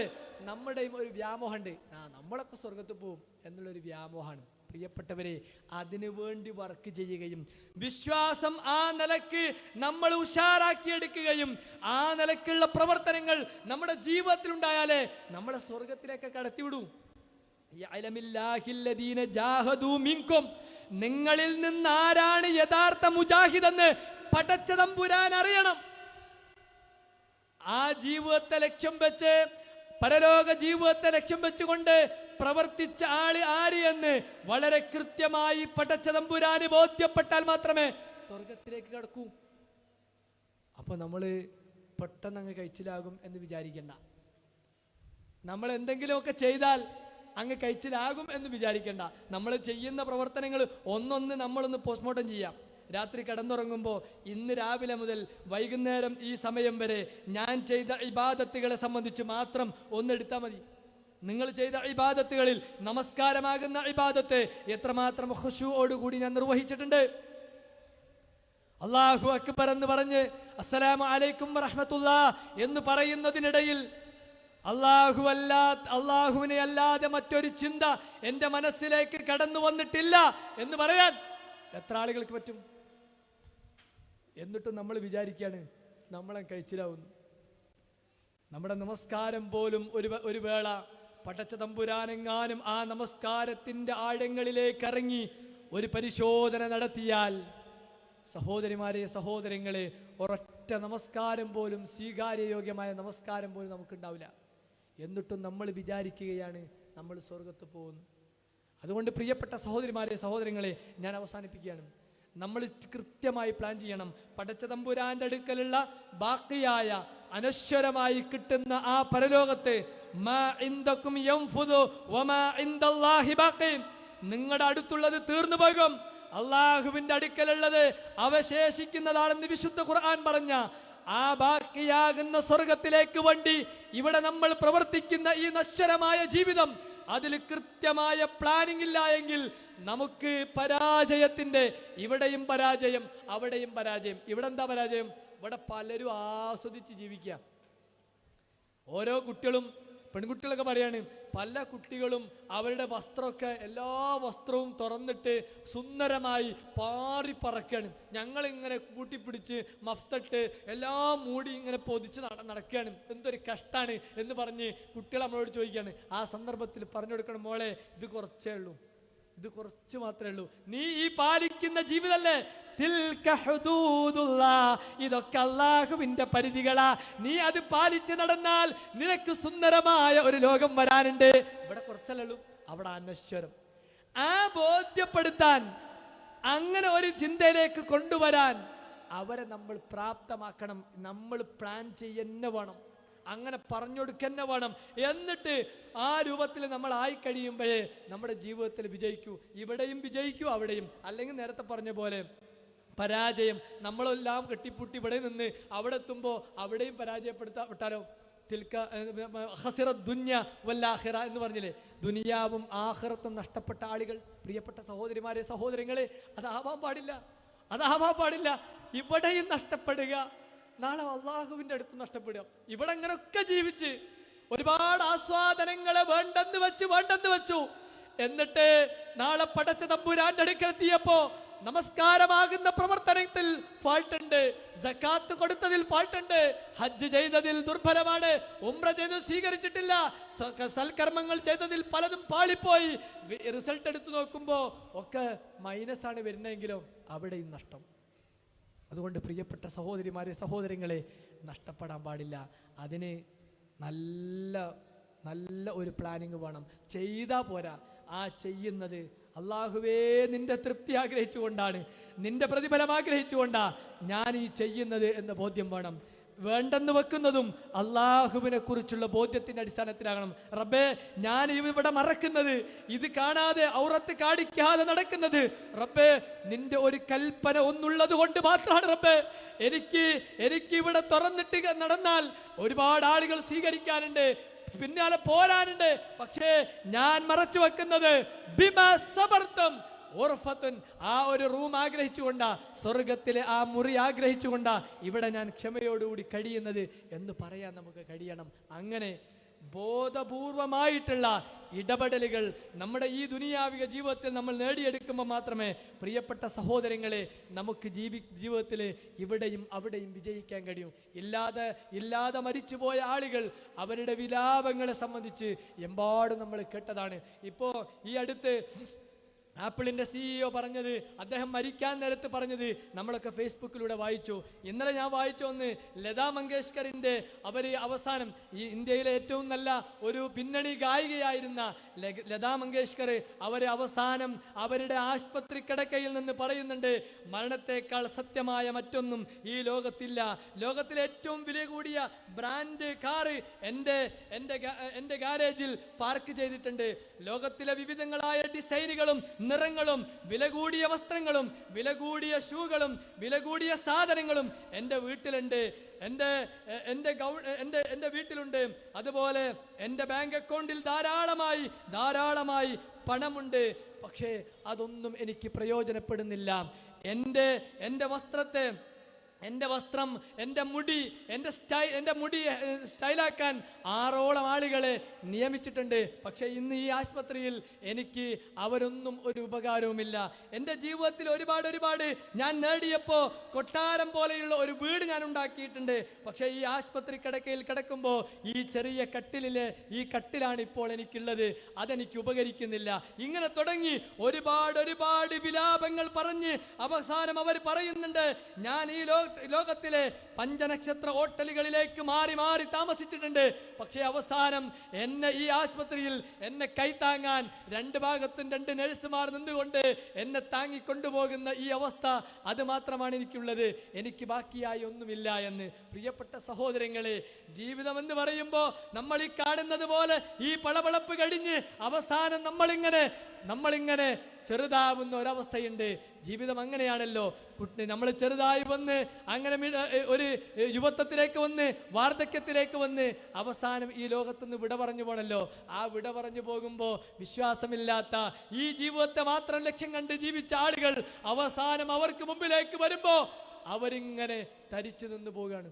നമ്മുടെയും ഒരു വ്യാമോഹമുണ്ട്, നമ്മളൊക്കെ സ്വർഗത്ത് പോകും എന്നുള്ളൊരു വ്യാമോഹമാണ്. പ്രിയപ്പെട്ടവരെ, അതിനു വേണ്ടി വർക്ക് ചെയ്യുകയും വിശ്വാസം ആ നിലക്ക് നമ്മൾ ഉഷാറാക്കിയെടുക്കുകയും ആ നിലക്കുള്ള പ്രവർത്തനങ്ങൾ നമ്മുടെ ജീവിതത്തിൽ ഉണ്ടായാലേ നമ്മളെ സ്വർഗത്തിലേക്ക് കടത്തിവിടൂ. നിങ്ങളിൽ നിന്ന് ആരാണ് യഥാർത്ഥ മുജാഹിദെന്ന് പടച്ച തമ്പുരാൻ അറിയണം. ആ ജീവിതത്തെ ലക്ഷ്യം വെച്ച്, പരലോക ജീവിതത്തെ ലക്ഷ്യം വെച്ചുകൊണ്ട് പ്രവർത്തിച്ച ആള് ആര് എന്ന് വളരെ കൃത്യമായി പടച്ച തമ്പുരാന് ബോധ്യപ്പെട്ടാൽ മാത്രമേ സ്വർഗത്തിലേക്ക് കടക്കൂ. അപ്പൊ നമ്മള് പെട്ടെന്ന് അങ്ങ് കഴിച്ചിലാകും എന്ന് വിചാരിക്കണ്ട. നമ്മൾ എന്തെങ്കിലുമൊക്കെ ചെയ്താൽ അങ്ങ് കഴിച്ചിലാകും എന്ന് വിചാരിക്കണ്ട. നമ്മൾ ചെയ്യുന്ന പ്രവർത്തനങ്ങൾ ഒന്നൊന്ന് നമ്മളൊന്ന് പോസ്റ്റ്മോർട്ടം ചെയ്യാം. രാത്രി കിടന്നുറങ്ങുമ്പോൾ ഇന്ന് രാവിലെ മുതൽ വൈകുന്നേരം ഈ സമയം വരെ ഞാൻ ചെയ്ത ഇബാദത്തുകളെ സംബന്ധിച്ച് മാത്രം ഒന്നെടുത്താൽ മതി. നിങ്ങൾ ചെയ്ത ഇബാദത്തുകളിൽ നമസ്കാരമാകുന്ന ഇബാദത്ത് എത്രമാത്രം ഖുശൂഅോടുകൂടി ഞാൻ നിർവഹിച്ചിട്ടുണ്ട്. അല്ലാഹു അക്ബർ എന്ന് പറഞ്ഞ് അസ്സലാമു അലൈക്കും വറഹ്മത്തുള്ളാഹ് എന്ന് പറയുന്നതിനിടയിൽ അല്ലാഹുവിനെ അല്ലാതെ മറ്റൊരു ചിന്ത എൻ്റെ മനസ്സിലേക്ക് കടന്നു വന്നിട്ടില്ല എന്ന് പറയാൻ എത്ര ആളുകൾക്ക് പറ്റും? എന്നിട്ടും നമ്മൾ വിചാരിക്കുകയാണ് നമ്മളെ കഴിച്ചിലാവുന്നു. നമ്മുടെ നമസ്കാരം പോലും ഒരു വേള പടച്ച തമ്പുരാനെങ്ങാനും ആ നമസ്കാരത്തിൻ്റെ ആഴങ്ങളിലേക്ക് ഇറങ്ങി ഒരു പരിശോധന നടത്തിയാൽ, സഹോദരിമാരെ സഹോദരങ്ങളെ, ഒരൊറ്റ നമസ്കാരം പോലും, സ്വീകാര്യയോഗ്യമായ നമസ്കാരം പോലും നമുക്കുണ്ടാവില്ല. എന്നിട്ടും നമ്മൾ വിചാരിക്കുകയാണ് നമ്മൾ സ്വർഗത്ത് പോകുന്നു. അതുകൊണ്ട് പ്രിയപ്പെട്ട സഹോദരിമാരെ സഹോദരങ്ങളെ, ഞാൻ അവസാനിപ്പിക്കുകയാണ്. നമ്മൾ കൃത്യമായി പ്ലാൻ ചെയ്യണം. പടച്ച തമ്പുരാന്റെ അടുക്കലുള്ള ബാക്കിയായ അനശ്വരമായി കിട്ടുന്ന ആ പരലോകത്തെ നിങ്ങളുടെ അടുത്തുള്ളത് തീർന്നു പോകും, അള്ളാഹുവിന്റെ അടുക്കലുള്ളത് അവശേഷിക്കുന്നതാണെന്ന് വിശുദ്ധ ഖുർആൻ പറഞ്ഞ ആ ബാക്കിയാകുന്ന സ്വർഗത്തിലേക്ക് വേണ്ടി ഇവിടെ നമ്മൾ പ്രവർത്തിക്കുന്ന ഈ നശ്വരമായ ജീവിതം, അതിൽ കൃത്യമായ പ്ലാനിംഗ് ഇല്ല എങ്കിൽ നമുക്ക് പരാജയത്തിന്റെ, ഇവിടെയും പരാജയം അവിടെയും പരാജയം. ഇവിടെ എന്താ പരാജയം? ഇവിടെ പലരും ആസ്വദിച്ച് ജീവിക്കുക. ഓരോ കുട്ടികളും, പെൺകുട്ടികളൊക്കെ പറയാണ്, പല കുട്ടികളും അവരുടെ വസ്ത്രമൊക്കെ, എല്ലാ വസ്ത്രവും തുറന്നിട്ട് സുന്ദരമായി പാറി പറക്കുകയാണ്. ഞങ്ങളിങ്ങനെ കൂട്ടിപ്പിടിച്ച് മഫ്തട്ട് എല്ലാം മൂടി ഇങ്ങനെ പൊതിച്ച് നടക്കുകയാണ്. എന്തൊരു കഷ്ടാണ് എന്ന് പറഞ്ഞ് കുട്ടികൾ നമ്മളോട് ചോദിക്കുകയാണ്. ആ സന്ദർഭത്തിൽ പറഞ്ഞു കൊടുക്കണം, മോളെ ഇത് കുറച്ചേ ഉള്ളൂ, ഇത് കുറച്ച് മാത്രമേ ഉള്ളൂ. നീ ഈ പാലിക്കുന്ന ജീവിതമല്ലേ, തിൽക ഹുദൂദുല്ലാഹ്, ഇതൊക്കെ അള്ളാഹുവിന്റെ പരിധികളാ. നീ അത് പാലിച്ച് നടന്നാൽ നിനക്ക് സുന്ദരമായ ഒരു ലോകം വരാനുണ്ട്. ഇവിടെ കുറച്ചല്ലേ ഉള്ളൂ, അവിടെ അനശ്വരം. ആ ബോധ്യപ്പെടുത്താൻ, അങ്ങനെ ഒരു ചിന്തയിലേക്ക് കൊണ്ടുവരാൻ അവരെ നമ്മൾ പ്രാപ്തമാക്കണം. നമ്മൾ പ്ലാൻ ചെയ്യുന്ന വേണം, അങ്ങനെ പറഞ്ഞു കൊടുക്കന്നെ വേണം. എന്നിട്ട് ആ രൂപത്തിൽ നമ്മൾ ആയി കഴിയുമ്പോഴേ നമ്മുടെ ജീവിതത്തിൽ വിജയിക്കൂ. ഇവിടെയും വിജയിക്കൂ, അവിടെയും. അല്ലെങ്കിൽ നേരത്തെ പറഞ്ഞ പോലെ പരാജയം, നമ്മളെല്ലാം കെട്ടിപ്പൂട്ടി ഇവിടെ നിന്ന് അവിടെ എത്തുമ്പോൾ അവിടെയും പരാജയപ്പെടുത്താവിട്ടാലോ. ഖസിറ ദുനിയ വല്ലാഖിറ എന്ന് പറഞ്ഞില്ലേ, ദുനിയാവും ആഖിറത്തും നഷ്ടപ്പെട്ട ആളുകൾ. പ്രിയപ്പെട്ട സഹോദരിമാരെ, സഹോദരങ്ങളെ, അതാവാൻ പാടില്ല, അതാവാൻ പാടില്ല. ഇവിടെയും നഷ്ടപ്പെടുക, നാളെ അള്ളാഹുവിന്റെ അടുത്ത് നഷ്ടപ്പെടുക. ഇവിടെ അങ്ങനെയൊക്കെ ജീവിച്ച് ഒരുപാട് ആസ്വാദനങ്ങളെ വേണ്ടെന്ന് വെച്ചു. എന്നിട്ട് നാളെ പടച്ച തമ്പുരാന്റെ അടുക്കലെത്തിയപ്പോ നമസ്കാരമാകുന്ന പ്രവർത്തനത്തിൽ ഫാൾട്ടുണ്ട്, സക്കാത്ത് കൊടുത്തതിൽ ഫാൾട്ടുണ്ട്, ഹജ്ജ് ചെയ്തതിൽ ദുർബലമാണ്, ഉംറ ചെയ്ത് സ്വീകരിച്ചിട്ടില്ല, സൽക്കർമ്മങ്ങൾ ചെയ്തതിൽ പലതും പാളിപ്പോയി. റിസൾട്ട് എടുത്തു നോക്കുമ്പോ ഒക്കെ മൈനസാണ് വരുന്നതെങ്കിലും അവിടെയും നഷ്ടം. അതുകൊണ്ട് പ്രിയപ്പെട്ട സഹോദരിമാരെ, സഹോദരങ്ങളെ, നഷ്ടപ്പെടാൻ പാടില്ല. അതിന് നല്ല നല്ല ഒരു പ്ലാനിങ് വേണം. ചെയ്താൽ പോരാ, ആ ചെയ്യുന്നത് അള്ളാഹുവേ നിന്റെ തൃപ്തി ആഗ്രഹിച്ചുകൊണ്ടാണ്, നിന്റെ പ്രതിഫലം ആഗ്രഹിച്ചുകൊണ്ടാ ഞാൻ ഈ ചെയ്യുന്നത് എന്ന ബോധ്യം വേണം. വേണ്ടെന്ന് വെക്കുന്നതും അള്ളാഹുവിനെ കുറിച്ചുള്ള ബോധ്യത്തിന്റെ അടിസ്ഥാനത്തിലാകണം. റബ്ബേ, ഞാൻ ഇവിടെ മറക്കുന്നത്, ഇത് കാണാതെ ഔറത്ത് കാണിക്കാതെ നടക്കുന്നത്, റബ്ബേ നിന്റെ ഒരു കൽപ്പന ഒന്നുള്ളത് കൊണ്ട് മാത്രമാണ്. റബ്ബേ, എനിക്ക് ഇവിടെ തുറന്നിട്ട് നടന്നാൽ ഒരുപാട് ആളുകൾ സ്വീകരിക്കാനുണ്ട്, പിന്നാലെ പോരാനുണ്ട്. പക്ഷേ ഞാൻ മറച്ചു വെക്കുന്നത് ബിമാ സബർതും ഓർഫത്തുൻ, ആ ഒരു റൂം ആഗ്രഹിച്ചുകൊണ്ടാ, സ്വർഗത്തിലെ ആ മുറി ആഗ്രഹിച്ചുകൊണ്ടാ ഇവിടെ ഞാൻ ക്ഷമയോടുകൂടി കഴിയുന്നത് എന്ന് പറയാൻ നമുക്ക് കഴിയണം. അങ്ങനെ ബോധപൂർവമായിട്ടുള്ള ഇടപെടലുകൾ നമ്മുടെ ഈ ദുനിയാവിക ജീവിതത്തിൽ നമ്മൾ നേടിയെടുക്കുമ്പോൾ മാത്രമേ പ്രിയപ്പെട്ട സഹോദരങ്ങളെ നമുക്ക് ജീവിതത്തിൽ ഇവിടെയും അവിടെയും വിജയിക്കാൻ കഴിയും. ഇല്ലാതെ മരിച്ചുപോയ ആളുകൾ അവരുടെ വിലാപങ്ങളെ സംബന്ധിച്ച് എമ്പാടും നമ്മൾ കേട്ടതാണ്. ഇപ്പോൾ ഈ അടുത്ത് ആപ്പിളിന്റെ CEO പറഞ്ഞത്, അദ്ദേഹം മരിക്കാൻ നേരത്ത് പറഞ്ഞത് നമ്മളൊക്കെ ഫേസ്ബുക്കിലൂടെ വായിച്ചു. ഇന്നലെ ഞാൻ വായിച്ചു ഒന്ന്, ലതാ മങ്കേഷ്കറിന്റെ അവസാനം ഈ ഇന്ത്യയിലെ ഏറ്റവും നല്ല ഒരു പിന്നണി ഗായികയായിരുന്ന ലതാ മങ്കേഷ്കർ അവസാനം അവരുടെ ആശുപത്രി കിടക്കയിൽ നിന്ന് പറയുന്നുണ്ട്, മരണത്തെക്കാൾ സത്യമായ മറ്റൊന്നും ഈ ലോകത്തില്ല. ലോകത്തിലെ ഏറ്റവും വില കൂടിയ ബ്രാൻഡ് കാറ് എൻ്റെ ഗാരേജിൽ പാർക്ക് ചെയ്തിട്ടുണ്ട്. ലോകത്തിലെ വിവിധങ്ങളായ ഡിസൈനുകളും നിറങ്ങളും വില കൂടിയ വസ്ത്രങ്ങളും വില കൂടിയ ഷൂകളും വില കൂടിയ സാധനങ്ങളും എൻ്റെ വീട്ടിലുണ്ട്, എൻ്റെ വീട്ടിലുണ്ട്. അതുപോലെ എൻ്റെ ബാങ്ക് അക്കൗണ്ടിൽ ധാരാളമായി പണമുണ്ട്. പക്ഷേ അതൊന്നും എനിക്ക് പ്രയോജനപ്പെടുന്നില്ല. എൻ്റെ വസ്ത്രം, എൻ്റെ മുടി സ്റ്റൈലാക്കാൻ 6ഓളം ആളുകളെ നിയമിച്ചിട്ടുണ്ട്. പക്ഷെ ഇന്ന് ഈ ആശുപത്രിയിൽ എനിക്ക് അവരൊന്നും ഒരു ഉപകാരവുമില്ല. എൻ്റെ ജീവിതത്തിൽ ഒരുപാട് ഞാൻ നേടിയപ്പോൾ കൊട്ടാരം പോലെയുള്ള ഒരു വീട് ഞാൻ ഉണ്ടാക്കിയിട്ടുണ്ട്. പക്ഷെ ഈ ആശുപത്രി കിടക്കയിൽ കിടക്കുമ്പോൾ ഈ ചെറിയ ഈ കട്ടിലാണ് ഇപ്പോൾ എനിക്കുള്ളത്, അതെനിക്ക് ഉപകരിക്കുന്നില്ല. ഇങ്ങനെ തുടങ്ങി ഒരുപാട് വിലാപങ്ങൾ പറഞ്ഞ് അവസാനം അവർ പറയുന്നുണ്ട്, ഞാൻ ഈ ലോകത്തിലെ 5 നക്ഷത്ര ഹോട്ടലുകളിലേക്ക് മാറി താമസിച്ചിട്ടുണ്ട്. പക്ഷേ അവസാനം ഈ ആശുപത്രിയിൽ എന്നെ കൈത്താങ്ങാൻ 2 ഭാഗത്തും 2 നഴ്സുമാർ നിന്നുകൊണ്ട് എന്നെ താങ്ങിക്കൊണ്ടുപോകുന്ന ഈ അവസ്ഥ, അത് മാത്രമാണ് എനിക്കുള്ളത്, എനിക്ക് ബാക്കിയായി ഒന്നുമില്ല എന്ന്. പ്രിയപ്പെട്ട സഹോദരങ്ങളെ, ജീവിതം എന്ന് പറയുമ്പോൾ നമ്മൾ ഈ കാണുന്നത് പോലെ ഈ പളപളപ്പ് കഴിഞ്ഞ് അവസാനം നമ്മളിങ്ങനെ ചെറുതാവുന്ന ഒരവസ്ഥയുണ്ട്. ജീവിതം അങ്ങനെയാണല്ലോ. നമ്മൾ ചെറുതായി വന്ന് അങ്ങനെ ഒരു യുവത്വത്തിലേക്ക് വന്ന് വാർദ്ധക്യത്തിലേക്ക് വന്ന് അവസാനം ഈ ലോകത്തുനിന്ന് വിട പറഞ്ഞു പോണല്ലോ. ആ വിട പറഞ്ഞു പോകുമ്പോൾ വിശ്വാസമില്ലാത്ത ഈ ജീവിതത്തെ മാത്രം ലക്ഷ്യം കണ്ട് ജീവിച്ച ആളുകൾ അവസാനം അവർക്ക് മുമ്പിലേക്ക് വരുമ്പോൾ അവരിങ്ങനെ തരിച്ചു നിന്ന് പോവുകയാണ്.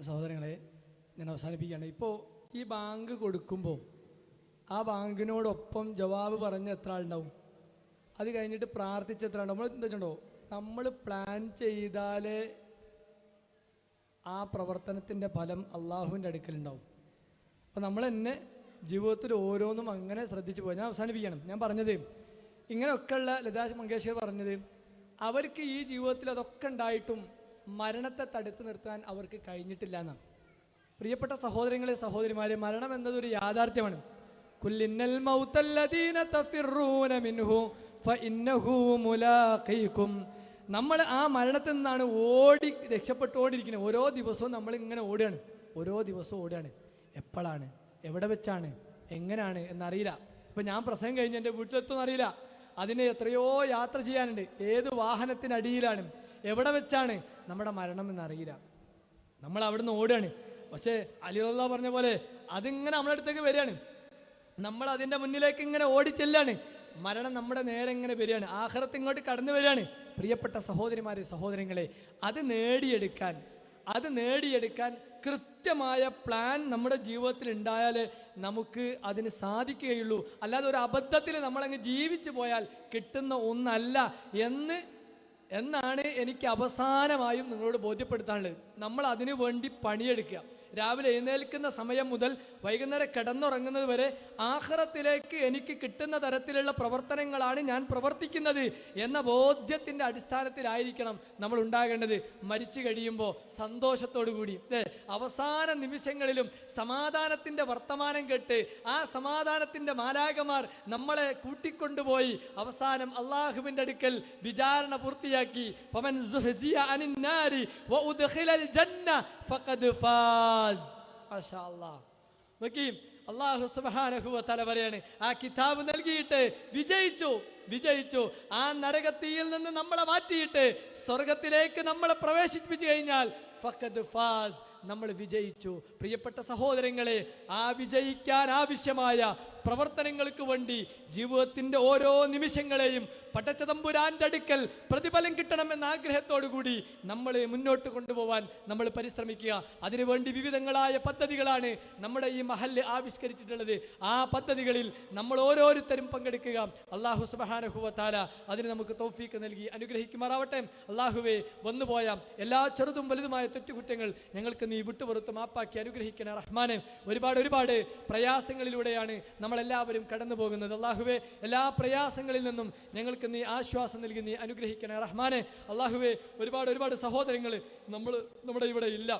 സഹോദരങ്ങളെ, ഞാൻ അവസാനിപ്പിക്കുകയാണ്. ഇപ്പോൾ ഈ ബാങ്ക് കൊടുക്കുമ്പോൾ ആ ബാങ്കിനോടൊപ്പം ജവാബ് പറഞ്ഞ എത്ര ആളുണ്ടാവും? അത് കഴിഞ്ഞിട്ട് പ്രാർത്ഥിച്ച എത്ര ആളുണ്ടാവും? നമ്മൾ എന്താ വെച്ചിട്ടുണ്ടോ, നമ്മൾ പ്ലാൻ ചെയ്താലേ ആ പ്രവർത്തനത്തിൻ്റെ ഫലം അള്ളാഹുവിൻ്റെ അടുക്കലുണ്ടാവും. അപ്പോൾ നമ്മൾ തന്നെ ജീവിതത്തിൽ ഓരോന്നും അങ്ങനെ ശ്രദ്ധിച്ചു പോയി. ഞാൻ അവസാനിപ്പിക്കണം. ഞാൻ പറഞ്ഞത് ഇങ്ങനെയൊക്കെയുള്ള ലതാ മങ്കേഷ്കർ പറഞ്ഞത്, അവർക്ക് ഈ ജീവിതത്തിൽ അതൊക്കെ ഉണ്ടായിട്ടും മരണത്തെ തടുത്തു നിർത്താൻ അവർക്ക് കഴിഞ്ഞിട്ടില്ല എന്നാണ്. പ്രിയപ്പെട്ട സഹോദരങ്ങളെ, സഹോദരിമാരെ, മരണം എന്നതൊരു യാഥാർത്ഥ്യമാണ്. കുല്ലിന്നൽ മൗതല്ലദീന തഫിറൂന മിൻഹു ഫഇന്നഹു മുലാഖീകും. നമ്മൾ ആ മരണത്തിൽ നിന്നാണ് ഓടി രക്ഷപ്പെട്ടുകൊണ്ടിരിക്കുന്നത്. ഓരോ ദിവസവും നമ്മളിങ്ങനെ ഓടുകയാണ്, ഓരോ ദിവസവും ഓടുകയാണ്. എപ്പോഴാണ്, എവിടെ വെച്ചാണ്, എങ്ങനെയാണ് എന്നറിയില്ല. ഇപ്പം ഞാൻ പ്രസംഗം കഴിഞ്ഞ് എൻ്റെ വീട്ടിലെത്തുമെന്ന് അറിയില്ല. അതിന് എത്രയോ യാത്ര ചെയ്യാനുണ്ട്. ഏത് വാഹനത്തിനടിയിലാണ്, എവിടെ വെച്ചാണ് നമ്മുടെ മരണം എന്നറിയില്ല. നമ്മൾ അവിടുന്ന് ഓടുകയാണ്. പക്ഷേ അലി റളിയല്ലാഹു പറഞ്ഞ പോലെ അതിങ്ങനെ നമ്മുടെ അടുത്തേക്ക് വരികയാണ്. നമ്മൾ അതിൻ്റെ മുന്നിലേക്ക് ഇങ്ങനെ ഓടിച്ചെല്ലാണ്. മരണം നമ്മുടെ നേരെ ഇങ്ങനെ വരികയാണ്. ആഖിറത്ത് ഇങ്ങോട്ട് കടന്നു വരികയാണ്. പ്രിയപ്പെട്ട സഹോദരിമാരെ, സഹോദരങ്ങളെ, അത് നേടിയെടുക്കാൻ കൃത്യമായ പ്ലാൻ നമ്മുടെ ജീവിതത്തിൽ ഉണ്ടായാലേ നമുക്ക് അതിന് സാധിക്കുകയുള്ളൂ. അല്ലാതെ ഒരു അബദ്ധത്തിൽ നമ്മളങ്ങ് ജീവിച്ചു പോയാൽ കിട്ടുന്ന ഒന്നല്ല എന്നാണ് എനിക്ക് അവസാനമായും നിങ്ങളോട് ബോധ്യപ്പെടുത്താനുള്ളത്. നമ്മൾ അതിനു വേണ്ടി പണിയെടുക്കുക. രാവിലെ എഴുന്നേൽക്കുന്ന സമയം മുതൽ വൈകുന്നേരം കിടന്നുറങ്ങുന്നത് വരെ ആഖിറത്തിലേക്ക് എനിക്ക് കിട്ടുന്ന തരത്തിലുള്ള പ്രവർത്തനങ്ങളാണ് ഞാൻ പ്രവർത്തിക്കുന്നത് എന്ന ബോധ്യത്തിൻ്റെ അടിസ്ഥാനത്തിലായിരിക്കണം നമ്മൾ ഉണ്ടാകേണ്ടത്. മരിച്ചു കഴിയുമ്പോൾ സന്തോഷത്തോടു കൂടി അവസാന നിമിഷങ്ങളിലും സമാധാനത്തിൻ്റെ വർത്തമാനം കേട്ട് ആ സമാധാനത്തിൻ്റെ മാലാഖമാർ നമ്മളെ കൂട്ടിക്കൊണ്ടുപോയി അവസാനം അള്ളാഹുവിൻ്റെ അടുക്കൽ വിചാരണ പൂർത്തിയാക്കി ഫമൻ സുഹ്സിയ അനിൻ നാരി വഉദ്ഖിലൽ ജന്ന ഫഖദ് ഫാസ്. മാഷാ അല്ലാഹ്. നോക്കി, അല്ലാഹു സുബ്ഹാനഹു വ തആല പറയാണ്, ആ കിതാബ് നൽകിയിട്ട് വിജയിച്ചു. ആ നരകത്തിയിൽ നിന്ന് നമ്മളെ മാറ്റിയിട്ട് സ്വർഗത്തിലേക്ക് നമ്മളെ പ്രവേശിപ്പിച്ചു കഴിഞ്ഞാൽ ഫഖദ് ഫാസ്, നമ്മൾ വിജയിച്ചു. പ്രിയപ്പെട്ട സഹോദരങ്ങളെ, ആ വിജയിക്കാൻ ആവശ്യമായ പ്രവർത്തനങ്ങൾക്ക് വേണ്ടി ജീവിതത്തിൻ്റെ ഓരോ നിമിഷങ്ങളെയും പടച്ചതമ്പുരാന്റെ അടുക്കൽ പ്രതിഫലം കിട്ടണമെന്ന ആഗ്രഹത്തോടു കൂടി നമ്മൾ മുന്നോട്ട് കൊണ്ടുപോകാൻ നമ്മൾ പരിശ്രമിക്കുക. അതിനുവേണ്ടി വിവിധങ്ങളായ പദ്ധതികളാണ് നമ്മുടെ ഈ മഹല്ല് ആവിഷ്കരിച്ചിട്ടുള്ളത്. ആ പദ്ധതികളിൽ നമ്മൾ ഓരോരുത്തരും പങ്കെടുക്കുക. അല്ലാഹു സുബ്ഹാനഹു വ തആല അതിന് നമുക്ക് തൗഫീഖ് നൽകി അനുഗ്രഹിക്കുമാറാവട്ടെ. അല്ലാഹുവേ, വന്നുപോയ എല്ലാ ചെറുതും വലുതുമായ തെറ്റുകുറ്റങ്ങൾ ഞങ്ങൾക്ക് നീ വിട്ടുപുറത്ത് മാപ്പാക്കി അനുഗ്രഹിക്കണേ റഹ്മാനെ. ഒരുപാട് പ്രയാസങ്ങളിലൂടെയാണ് നമ്മളെല്ലാവരും കടന്നു പോകുന്നത്. അല്ലാഹുവേ, എല്ലാ പ്രയാസങ്ങളിൽ നിന്നും ഞങ്ങൾക്ക് നീ ആശ്വാസം നൽകി നീ അനുഗ്രഹിക്കണേ റഹ്മാനെ. അല്ലാഹുവേ, ഒരുപാട് സഹോദരങ്ങൾ നമ്മുടെ ഇവിടെ ഇല്ല.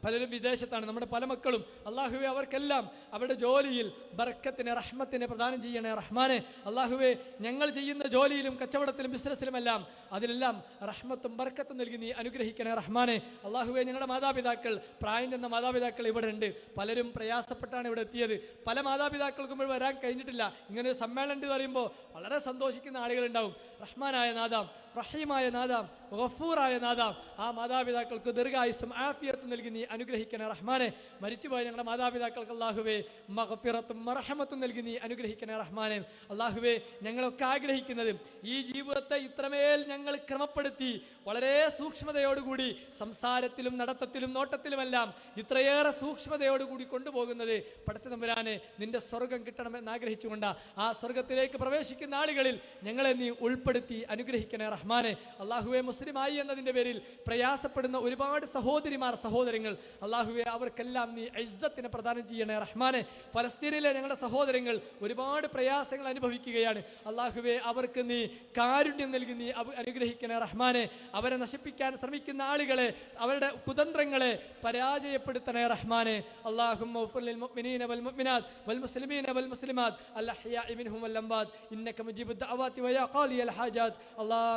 പലരും വിദേശത്താണ്. നമ്മുടെ പല മക്കളും അല്ലാഹുവേ, അവർക്കെല്ലാം അവരുടെ ജോലിയിൽ ബർക്കത്തിനെ, റഹ്മത്തിനെ പ്രദാനം ചെയ്യണേ റഹ്മാനെ. അല്ലാഹുവേ, ഞങ്ങൾ ചെയ്യുന്ന ജോലിയിലും കച്ചവടത്തിലും ബിസിനസ്സിലുമെല്ലാം അതിലെല്ലാം റഹ്മത്തും ബർക്കത്തും നൽകി നീ അനുഗ്രഹിക്കണേ റഹ്മാനെ. അല്ലാഹുവേ, ഞങ്ങളുടെ മാതാപിതാക്കൾ, പ്രായം ചെന്ന മാതാപിതാക്കൾ ഇവിടെ ഉണ്ട്. പലരും പ്രയാസപ്പെട്ടാണ് ഇവിടെ എത്തിയത്. പല മാതാപിതാക്കൾക്കും ഇവിടെ വരാൻ കഴിഞ്ഞിട്ടില്ല. ഇങ്ങനെ ഒരു സമ്മേളനം എന്ന് പറയുമ്പോൾ വളരെ സന്തോഷിക്കുന്ന ആളുകളുണ്ടാവും. റഹ്മാനായ നാദാം, റഹീമായ നാദാം, ഗഫൂറായ നാദാം, ആ മാതാപിതാക്കൾക്ക് ദീർഘായുസ്സും ആഫിയത്തും നൽകി നീ അനുഗ്രഹിക്കണേ റഹ്മാനെ. മരിച്ചുപോയ ഞങ്ങളുടെ മാതാപിതാക്കൾക്ക് അല്ലാഹുവേ മഗ്ഫിറത്തും മർഹമത്തും നൽകി നീ അനുഗ്രഹിക്കണേ റഹ്മാനെ. അല്ലാഹുവേ, ഞങ്ങളൊക്കെ ആഗ്രഹിക്കുന്നത് ഈ ജീവിതത്തെ ഇത്രമേൽ ഞങ്ങൾ ക്രമപ്പെടുത്തി വളരെ സൂക്ഷ്മതയോടുകൂടി സംസാരത്തിലും നടത്തത്തിലും നോട്ടത്തിലുമെല്ലാം ഇത്രയേറെ സൂക്ഷ്മതയോടുകൂടി കൊണ്ടുപോകുന്നത് പടച്ചതമ്പുരാനെ നിന്റെ സ്വർഗം കിട്ടണമെന്ന് ആഗ്രഹിച്ചുകൊണ്ട് ആ സ്വർഗത്തിലേക്ക് പ്രവേശിക്കുന്ന ആളുകളിൽ ഞങ്ങളെ നീ ഉൾപ്പെടുത്തി അനുഗ്രഹിക്കണേ റഹ്മാനെ. അല്ലാഹുവേ, മുസ്ലിമായി എന്നതിൻ്റെ പേരിൽ പ്രയാസപ്പെടുന്ന ഒരുപാട് സഹോദരിമാർ, സഹോദരങ്ങൾ, അല്ലാഹുവേ, അവർക്കെല്ലാം നീ ഇസ്സത്തിനെ പ്രദാനം ചെയ്യണേ റഹ്മാനെ. ഫലസ്തീനിലെ ഞങ്ങളുടെ സഹോദരങ്ങൾ ഒരുപാട് പ്രയാസങ്ങൾ അനുഭവിക്കുകയാണ്. അല്ലാഹുവേ, അവർക്ക് നീ കാരുണ്യം നൽകി നീ അനുഗ്രഹിക്കണേ റഹ്മാനെ. അവരെ നശിപ്പിക്കാൻ ശ്രമിക്കുന്ന ആളുകളെ, അവരുടെ കുതന്ത്രങ്ങളെ പരാജയപ്പെടുത്തണേ റഹ്മാനെ. അല്ലാഹുമ്മ ഗ്ഫിർ ലിൽ മുഅ്മിനീന വൽ മുഅ്മിനാത്ത് വൽ മുസ്ലിമീന വൽ മുസ്ലിമാത്ത് അൽ അഹ്യാഇ മിൻഹും വൽ അംവാത് ഇന്നക മുജീബുദ് ദഅവാതി വ യാ ഖാദിയൽ ഹാജാത്ത്.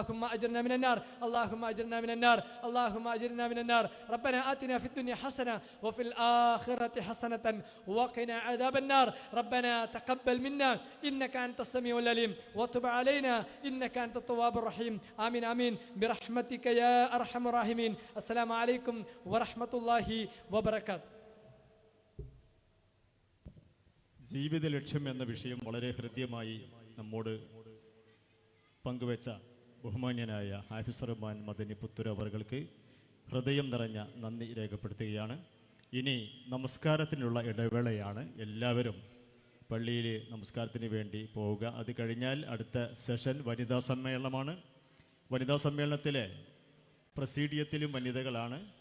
اللهم أجرنا من النار، اللهم أجرنا من النار، اللهم أجرنا من النار. ربنا آتنا في الدنيا حسنة وفي الآخرة حسنة وقنا عذاب النار. ربنا تقبل منا إنك أنت السميع العليم وتب علينا إنك أنت التواب الرحيم. آمين آمين برحمتك يا أرحم الراحمين. السلام عليكم ورحمة الله وبركاته. ജീവിത ലക്ഷ്യം എന്ന വിഷയം വളരെ ഹൃദ്യമായി നമ്മോട് പങ്കുവെച്ച ബഹുമാന്യനായ ഹാഫിസ് റഹ്മാൻ മദനി പുത്തൂർ അവർക്ക് ഹൃദയം നിറഞ്ഞ നന്ദി രേഖപ്പെടുത്തുകയാണ്. ഇനി നമസ്കാരത്തിനുള്ള ഇടവേളയാണ്. എല്ലാവരും പള്ളിയിൽ നമസ്കാരത്തിന് വേണ്ടി പോവുക. അത് കഴിഞ്ഞാൽ അടുത്ത സെഷൻ വനിതാ സമ്മേളനമാണ്. വനിതാ സമ്മേളനത്തിലെ പ്രസീഡിയത്തിലും വനിതകളാണ്.